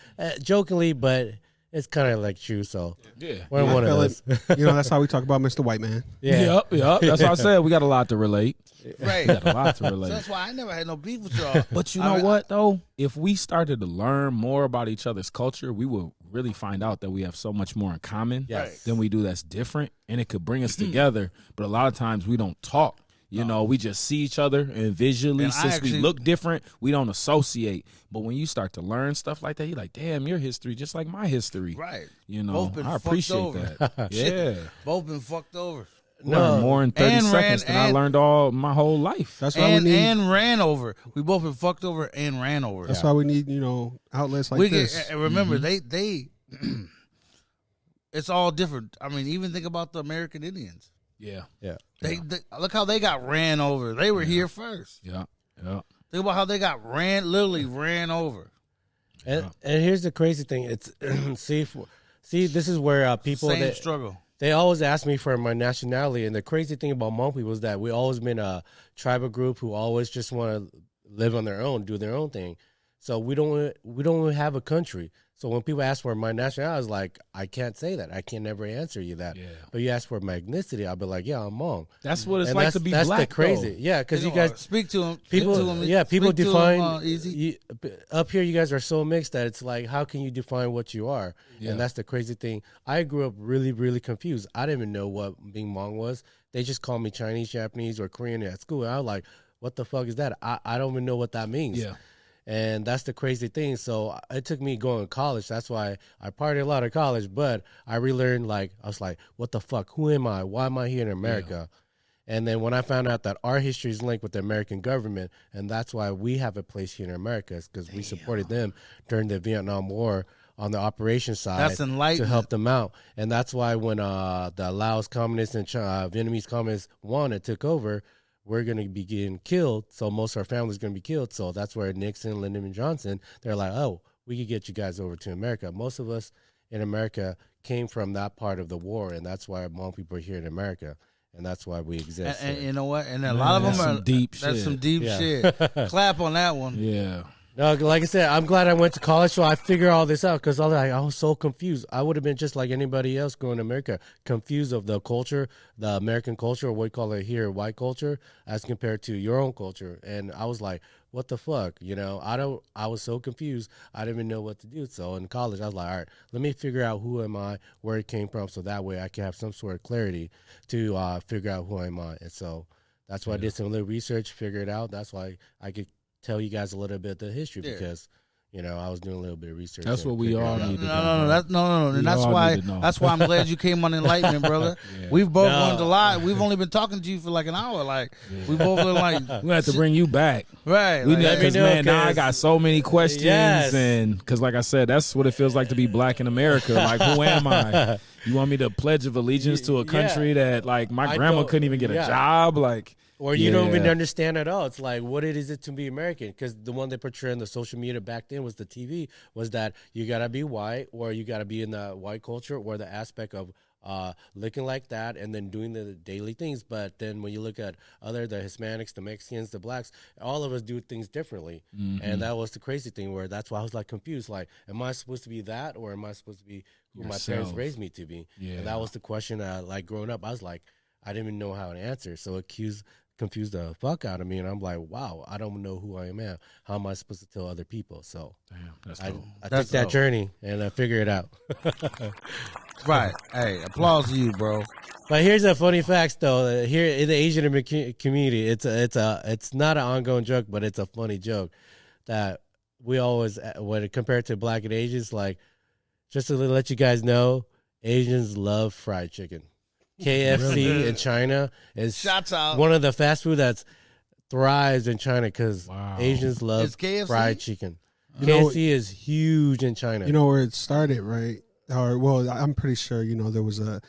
Jokingly, but it's kind of like true. So yeah. we're one of feel those. it. That's how we talk about Mr. White Man. Yeah. Yep. That's what I said. We got a lot to relate. Right. We got a lot to So relate. that's why I never had no beef with y'all. But you know what, though? If we started to learn more about each other's culture, we will really find out that we have so much more in common Yes. than we do that's different, and it could bring us together. But a lot of times we don't talk. We just see each other, and visually, And I since actually- we look different, we don't associate. But when you start to learn stuff like that, you're like, damn, your history just like my history. Right. I Both been fucked appreciate over. that. Yeah. Both been fucked over. Learned more in 30 And seconds than I and- learned all my whole life. That's why we need. And ran over. We both been fucked over and ran over. That's why we need outlets like we this. and remember they it's all different. I mean, even think about the American Indians. Yeah. Yeah. They look how they got ran over. They were here first. Yeah. Yeah. Think about how they got literally ran over. And here's the crazy thing. It's see, this is where people Same struggle. They always ask me for my nationality, and the crazy thing about Hmong people is that we always been a tribal group who always just want to live on their own, do their own thing. So we don't have a country. So when people ask for my nationality, I was like, I can't say that. I can never answer you that. Yeah. But you ask for my ethnicity, I'll be like, yeah, I'm Hmong. That's what it's And like that's, to be that's black. the crazy. though. Yeah, because you guys speak to them. people Speak to define 'em, easy. up here you guys are so mixed that it's like how can you define what you are? Yeah. And that's the crazy thing. I grew up really, really confused. I didn't even know what being Hmong was. They just called me Chinese, Japanese, or Korean at school, and I was like, what the fuck is that? I don't even know what that means. Yeah. And that's the crazy thing. So it took me going to college. That's why I partied a lot of college, but I relearned, I was like, what the fuck? Who am I? Why am I here in America? And then when I found out that our history is linked with the American government, and that's why we have a place here in America, is because we supported them during the Vietnam War on the operation side. That's Enlightenment. To help them out. And that's why when the Laos communists and Vietnamese communists won and took over, we're going to be getting killed. So most of our family's going to be killed. So that's where Nixon, Lyndon and Johnson, they're like, oh, we could get you guys over to America. Most of us in America came from that part of the war, and that's why Hmong people are here in America. And that's why we exist. And you know what? And a lot of them are deep that's shit. some deep shit. Clap on that one. Yeah. No, like I said, I'm glad I went to college so I figured all this out because I was so confused. I would have been just like anybody else going to America, confused of the culture, the American culture, or what we call it here, white culture, as compared to your own culture. And I was like, what the fuck? You know, I was so confused. I didn't even know what to do. So in college, I was like, all right, let me figure out who am I, where it came from, so that way I can have some sort of clarity to figure out who am I. And so that's why I did some little research, figure it out. That's why I could tell you guys a little bit of the history because, you know, I was doing a little bit of research. That's what we all need to know. No. And that's why I'm glad you came on Enlightenment, brother. We've both learned a lot. We've only been talking to you for like an hour. Like we both been like, we have to bring you back, right? We like, because man, now I got so many questions, Yes. and because like I said, that's what it feels like to be black in America. Like, who am I? You want me to pledge of allegiance to a country that like my grandma couldn't even get a job, like. Or you don't even understand at all. It's like, what is it to be American? Because the one they portray on the social media back then was the TV, was that you got to be white or you got to be in the white culture or the aspect of looking like that and then doing the daily things. But then when you look at the Hispanics, the Mexicans, the blacks, all of us do things differently. Mm-hmm. And that was the crazy thing where that's why I was like confused. Like, am I supposed to be that or am I supposed to be who my parents raised me to be? Yeah. And that was the question like growing up. I was like, I didn't even know how to answer. So it confused the fuck out of me, and I'm like, wow, I don't know who I am now. How am I supposed to tell other people? So I took that journey and I figured it out. Right. Hey, applause to you, bro. But here's a funny fact, though. Here in the Asian community, it's not an ongoing joke, but it's a funny joke that we always, when compared to black and Asians, like just to let you guys know, Asians love fried chicken. KFC in China is one of the fast food that thrives in China because Asians love fried chicken. KFC is huge in China. You know where it started, right? Or well, I'm pretty sure there was a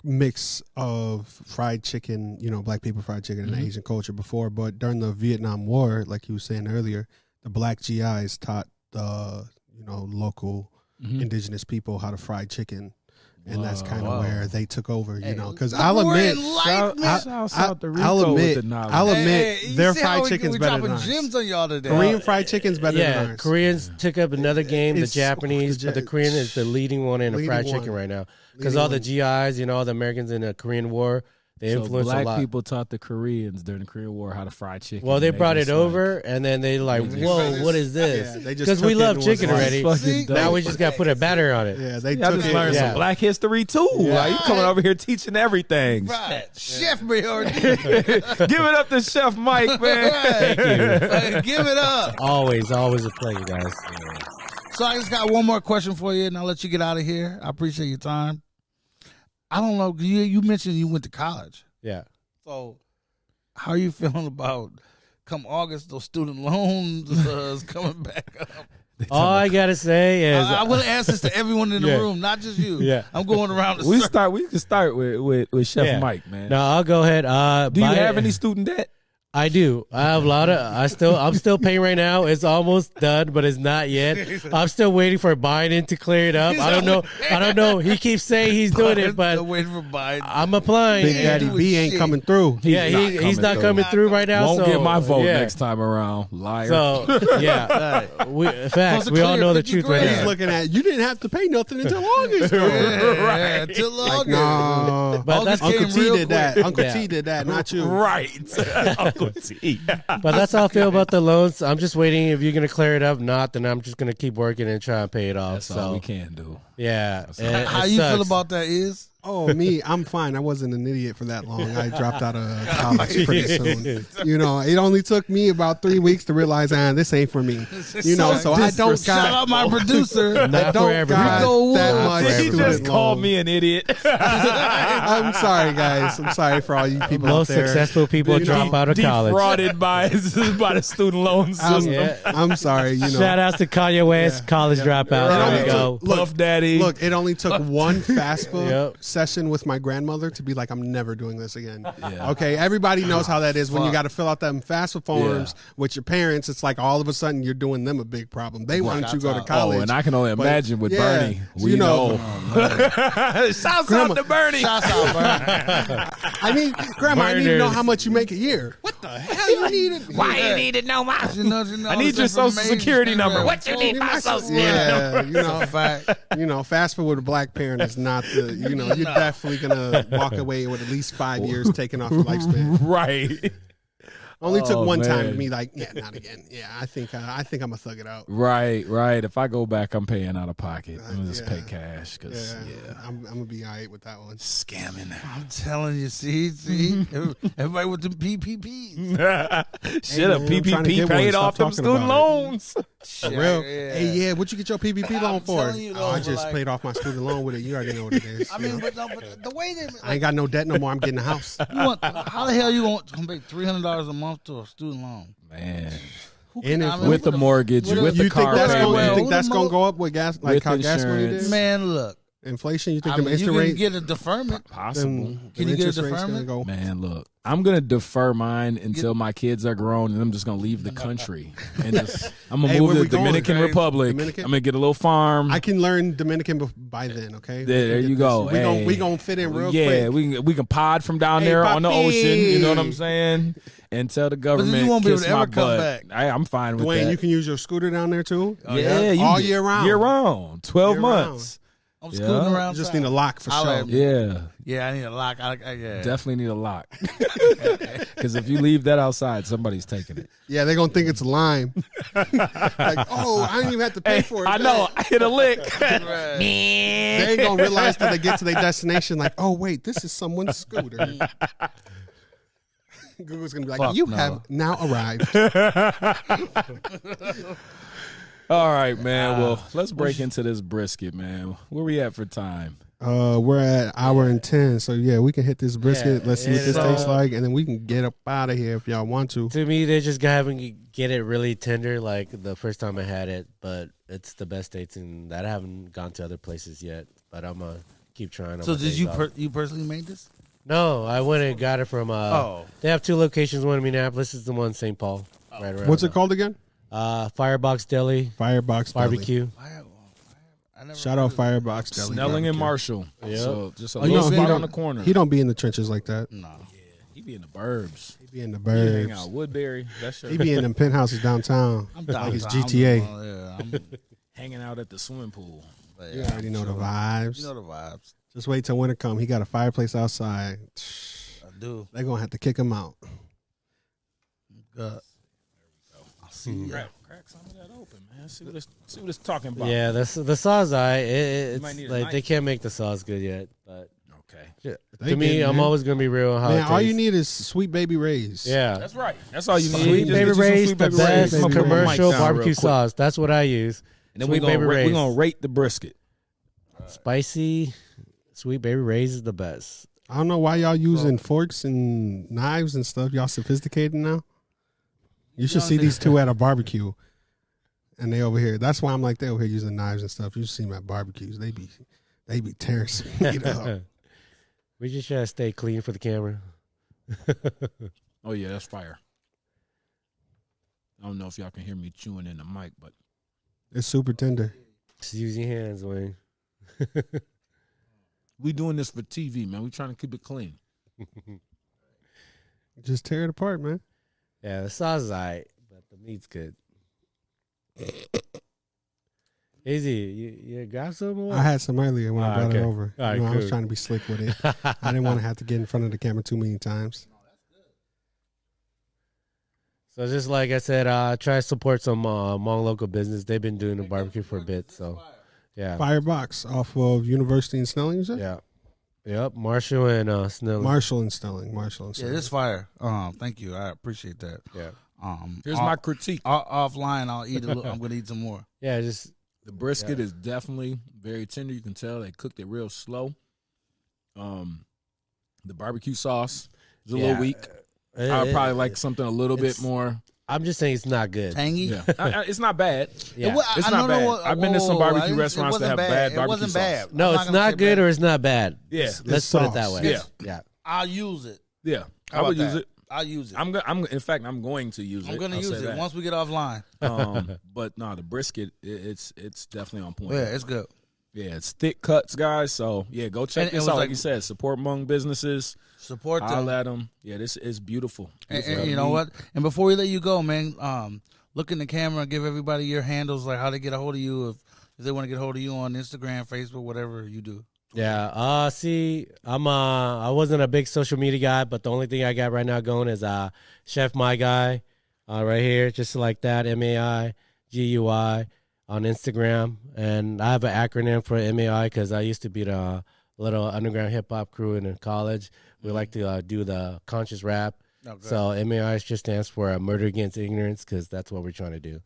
mix of fried chicken, black people fried chicken and Asian culture before. But during the Vietnam War, like you were saying earlier, the black GIs taught the local indigenous people how to fry chicken. And that's kind of where they took over, because I'll admit, their fried chicken's better than ours. Gems on y'all today. Korean fried chicken's better than ours. Koreans took up another game, the Japanese, but the Korean is the leading one in the fried chicken right now. Because all the GIs, all the Americans in the Korean War, they influenced a lot. Black people taught the Koreans during the Korean War how to fry chicken. Well, they brought it over, and then they like, whoa, what is this? Because we love chicken already. Now we just got to put a batter on it. Yeah, they took it. Learn some black history, too. Yeah. Like, you coming over here teaching everything. Right. Chef Mayor. Give it up to Chef Mike, man. Thank you. Give it up. Always a pleasure, guys. So I just got one more question for you, and I'll let you get out of here. I appreciate your time. I don't know. You mentioned you went to college. Yeah. So how are you feeling about come August, those student loans is coming back up? All I got to say is... I will ask this to everyone in the room, not just you. Yeah. I'm going around the circle. We can start with Chef Mike, man. No, I'll go ahead. Do you have any student debt? I do. I have a lot of. I'm still paying right now. It's almost done, but it's not yet. I'm still waiting for Biden to clear it up. I don't know. He keeps saying he's doing it, but waiting for Biden. I'm applying. Big Daddy B ain't coming through. He's not coming through right now. Won't get my vote next time around, liar. So yeah, facts. We all know the truth right now. He's looking at you. Didn't have to pay nothing until August, right? Until August. No, but that's Uncle T did that. Uncle T did that, not you. Right. But that's how I feel about the loans. I'm just waiting. If you're going to clear it up, not, then I'm just going to keep working and try and pay it off. That's all we can do. Yeah. How you feel about that is? Oh, me, I'm fine. I wasn't an idiot for that long. I dropped out of college pretty soon. It only took me about 3 weeks to realize, this ain't for me. So I don't shout out my producer. Not for everybody. That much. He just called me an idiot. I'm sorry, guys. I'm sorry for all you people out there. Most successful people drop out of college. Defrauded by the student loan system. I'm sorry. Shout out to Kanye West, college dropout. There we go. Puff Daddy. Look, it only took one fast food. session with my grandmother to be like, I'm never doing this again. Yeah. Okay, everybody knows how that is when you got to fill out them FAFSA forms with your parents. It's like all of a sudden you're doing them a big problem. They wanted you to go to college. Oh, and I can only imagine with Bernie. We you know. Shouts out to Bernie. Shouts out, Bernie. I need, Grandma, I need to know how much you make a year. What the hell you need it? Why you need to know my? You know, I need your social security number. What you need my social security number? You know, fast forward with a black parent is not the, you're definitely going to walk away with at least 5 years taken off your lifespan. Right. Only took one time to man. be like, yeah, not again. Yeah, I think I'm going to thug it out. Right. If I go back, I'm paying out of pocket. I'm going to just pay cash because, I'm going to be all right with that one. Scamming. I'm telling you, see, everybody with the PPPs. Shit, a man, I'm trying to PPP get paid one. off Stop them talking student about it. loans. For real? Hey, yeah, what'd you get your PPP loan for? telling you, I though, just like- paid off my student loan with it. You already know what it is. I mean, but the way they, I ain't got no debt no more. I'm getting a house. how the hell you want to pay $300 a month to a student loan? Man. And I if- mean, With the mortgage, what with the the you think car that's payment. going? You payment. think that's going to go up with gas? Like With how gas money insurance. did? Man, look, Inflation. You think I the mean, you interest can rate? get a deferment. Possible. Can you get a interest rate's gonna deferment? go? Man, look, I'm gonna defer mine until my kids are grown, and I'm just gonna leave the country and just I'm gonna Hey, move where to we the going? Dominican Hey, Republic. Dominican? I'm gonna get a little farm. I can learn Dominican by then. Okay. There We can you get go. this. Hey. We gonna fit in real yeah, quick. we can pod from down Hey, there on the papi. ocean. You know what I'm saying? And tell the government, you won't be able kiss to my ever come butt. back. I'm fine with Dwayne, that. you can use your scooter down there too. yeah, you all can- year round. Year round, 12 Year months. I'm scooting around. You just town. need a lock for I'll sure. have- Yeah, Yeah, I need a lock. Yeah. definitely need a lock. Because if you leave that outside, somebody's taking it. Yeah, they're gonna think it's lime. Like, oh, I didn't even have to pay for it. I know. I hit a lick. They ain't gonna realize till they get to their destination. Like, oh wait, this is someone's scooter. Google's gonna be like, Fuck you no. have now arrived. All right, man. Well, let's break into this brisket, man. Where we at for time? We're at hour and 10, so yeah, we can hit this brisket. Yeah, Let's see what this and, tastes like, and then we can get up out of here if y'all want to. To me, they just haven't get it really tender like the first time I had it, but it's the best tasting that I haven't gone to other places yet. But I'm gonna keep trying. So did you you personally made this? No, I went and got it from. They have two locations. One in Minneapolis. This is the one in St. Paul. Right around. What's it called again? Firebox Deli Firebox Deli. Barbecue. I never Shout out Firebox Deli. Snelling and Barbecue. Marshall. Yep. So just a Oh, you little know, spot on the corner. He don't be in the trenches like that. No. He be in the burbs. He be in the He hang out burbs. Woodbury. That's He be in them penthouses downtown. I'm Like it's downtown. GTA. I'm hanging out at the swimming pool. You already know the vibes. You know the vibes. Just wait till winter come. He got a fireplace outside. I do. They're gonna have to kick him out. I'll see ya. Crack some of that open, man. See what it's talking about. Yeah, the sauce. It's might need a like knife. they can't make the sauce good yet. But Okay. They to me, getting I'm there. always gonna be real on how Man, it all you tastes. need is Sweet Baby Ray's. Yeah. That's right. That's all you need. Sweet Just Baby get you some Ray's, Sweet the Baby best Ray's. I'm gonna put my mic commercial down real barbecue quick. sauce. That's what I use. And then Sweet we're Baby Ray's. gonna rate the brisket. Spicy, Sweet Baby Ray's is the best. I don't know why y'all using forks and knives and stuff. Y'all sophisticated now. You should see these two at a barbecue, and they over here. That's why I'm like they over here using knives and stuff. You see them at barbecues. They be tearing some meat up. We just try to stay clean for the camera. Oh yeah, that's fire. I don't know if y'all can hear me chewing in the mic, but It's super tender. Just use your hands, Wayne. we doing this for TV, man. We trying to keep it clean. Just tear it apart, man. Yeah, the sauce is alright, but the meat's good. Easy, you grab some more? I had some earlier when I brought it okay. over. All right, You know, I was cool. trying to be slick with it. I didn't want to have to get in front of the camera too many times. So just like I said, try to support some Hmong local business. They've been doing the barbecue for a bit, so yeah. Firebox off of University and Snelling, you said? Yeah. Yep, Marshall and Snelling. Marshall and Snelling. Marshall and Yeah, Snelling. this fire. Thank you. I appreciate that. Yeah. Here's my critique. Offline, I'll eat a little. I'm gonna eat some more. Yeah, just The brisket is definitely very tender. You can tell they cooked it real slow. The barbecue sauce is a little weak. I would probably like something a little bit more. I'm just saying it's not good. Tangy. Yeah, it's not bad. Yeah. It's not bad. I've been to some barbecue restaurants that have bad barbecue It wasn't sauce. bad. No, I'm it's gonna not say good bad. or it's not bad. Yeah. Let's put it that sauce. way. Yeah. Yeah. I'll use it. Yeah, How I would about use that? it. I'll use it. In fact, I'm going to use it. I'm gonna I'll use say it that. once we get offline. But no, the brisket, it's definitely on point. Yeah, it's good. Yeah, it's thick cuts, guys. So yeah, go check And it this was out. Like like- you said, support Hmong businesses. Support them. Holla at them. Yeah, this is beautiful. And you know what? And before we let you go, man, look in the camera and give everybody your handles, like how to get a hold of you if they want to get a hold of you on Instagram, Facebook, whatever you do. Yeah. See, I wasn't a big social media guy, but the only thing I got right now going is Chef My Guy, right here, just like that, MAIGUI on Instagram, and I have an acronym for MAI because I used to be the little underground hip hop crew in college. We like to do the conscious rap. Oh, good. So MAI just stands for Murder Against Ignorance because that's what we're trying to do.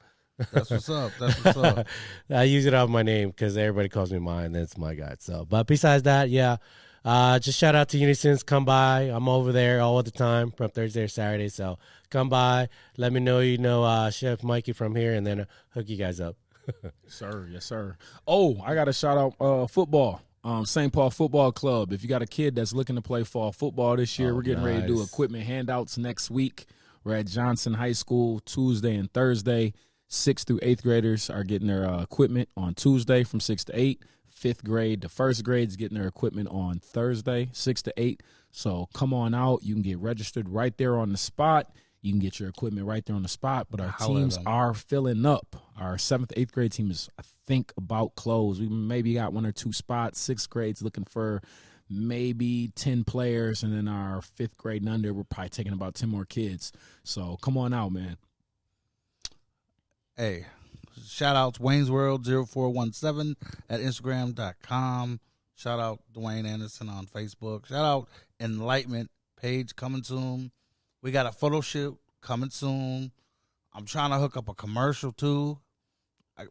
That's what's up. That's what's up. I use it off my name because everybody calls me mine. That's my guy. So, but besides that, yeah, just shout out to Unisons. Come by. I'm over there all the time from Thursday or Saturday. So come by. Let me know you know Chef Mikey from here, and then hook you guys up. Sir, yes, sir. Oh, I got to shout out football. St. Paul Football Club. If you got a kid that's looking to play fall football this year, we're getting ready to do equipment handouts next week. We're at Johnson High School Tuesday and Thursday. 6th through 8th graders are getting their equipment on Tuesday from 6 to 8. 5th grade to 1st grade is getting their equipment on Thursday, 6 to 8. So come on out. You can get registered right there on the spot. You can get your equipment right there on the spot. But our teams are filling up. Our 7th, 8th grade team is, I think, about closed. We maybe got 1 or 2 spots. 6th grade's looking for maybe 10 players. And then our 5th grade and under, we're probably taking about 10 more kids. So come on out, man. Hey, shout out Wayne's World 0417 at Instagram.com. Shout out Dwayne Anderson on Facebook. Shout out Enlightenment page coming soon. We got a photo shoot coming soon. I'm trying to hook up a commercial too.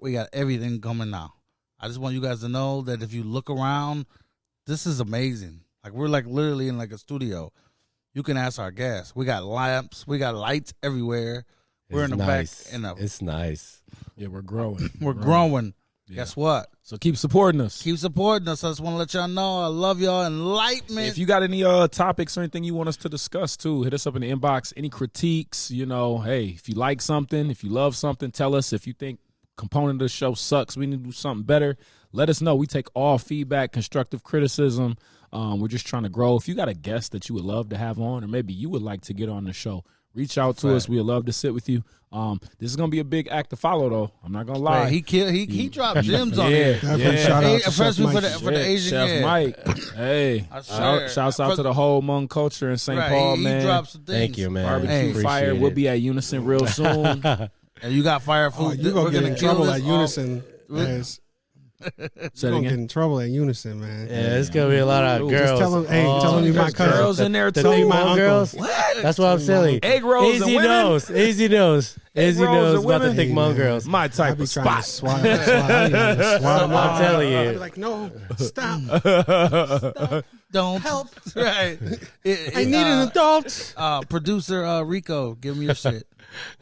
We got everything coming now. I just want you guys to know that if you look around, this is amazing. Like we're like literally in like a studio. You can ask our guests. We got lamps. We got lights everywhere. We're in the back. It's nice. Yeah, we're growing. We're growing. Yeah. Guess what? So keep supporting us. Keep supporting us. I just want to let y'all know I love y'all. Enlightenment. If you got any topics or anything you want us to discuss too, hit us up in the inbox. Any critiques, hey, if you like something, if you love something, tell us. If you think component of the show sucks, we need to do something better, let us know. We take all feedback, constructive criticism. We're just trying to grow. If you got a guest that you would love to have on, or maybe you would like to get on the show, reach out to us. We would love to sit with you. This is gonna be a big act to follow, though. I'm not gonna lie. He dropped gems on here. Shout out to Especially Chef for the Asian Chef yeah. Mike. Hey, swear. shouts out to the whole Hmong culture in St. Paul, He man. dropped some things. Thank you, man. Barbecue Appreciate fire. it. We'll be at Unison real soon. And you got fire food. You're going to get in trouble at Unison. Say it You're going to again. get in trouble at Unison, man. Yeah, it's gonna be a lot of Ooh, girls. Just tell them, tell them you my cousin. Girls in there The too. thing my about uncle. girls. That's what I'm saying. Egg rolls and Easy women? knows. Easy knows. Egg Easy rolls knows and about the women? thick Hey, Hmong man. girls. My I type be of trying to spot. swat them I'm out. telling I'd be you. like, no, stop. Don't help. Right. I need an adult. Producer Rico, give me your shit.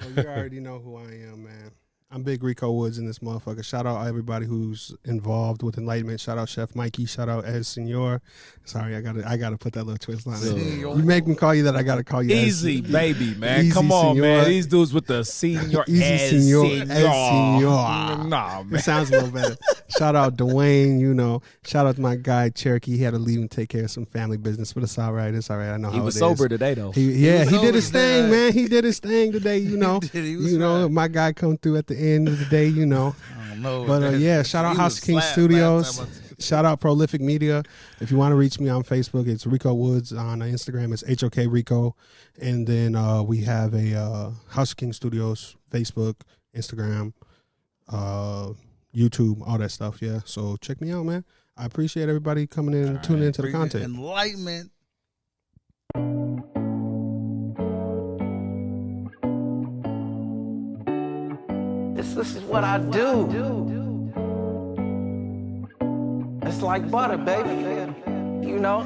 Well, you already know who I am, man. I'm Big Rico Woods in this motherfucker. Shout out everybody who's involved with Enlightenment. Shout out Chef Mikey. Shout out Ez Senor. Sorry, I gotta put that little twist on it. You make me call you that, I gotta call you Easy, Ez. baby, man. Easy, Come on, senor. man. These dudes with the senior. Easy, as senor. senor. Ez senor. Nah, It man. sounds a little better. Shout out Dwayne, Shout out to my guy Cherokee. He had to leave and take care of some family business, but it's all right. It's all right. I know He how was it sober is. today, though. He was did his sober thing, today. man. He did his thing today, He was right. My guy come through at the end of the day, I don't know. But yeah, shout out He House was King slapped Studios. last time Shout out Prolific Media. If you want to reach me on Facebook, it's Rico Woods. On Instagram, it's HOK Rico. And then we have a House King Studios, Facebook, Instagram, YouTube, all that stuff. Yeah. So check me out, man. I appreciate everybody coming in and tuning into the content. Enlightenment. This is what I do. It's like butter, baby. You know?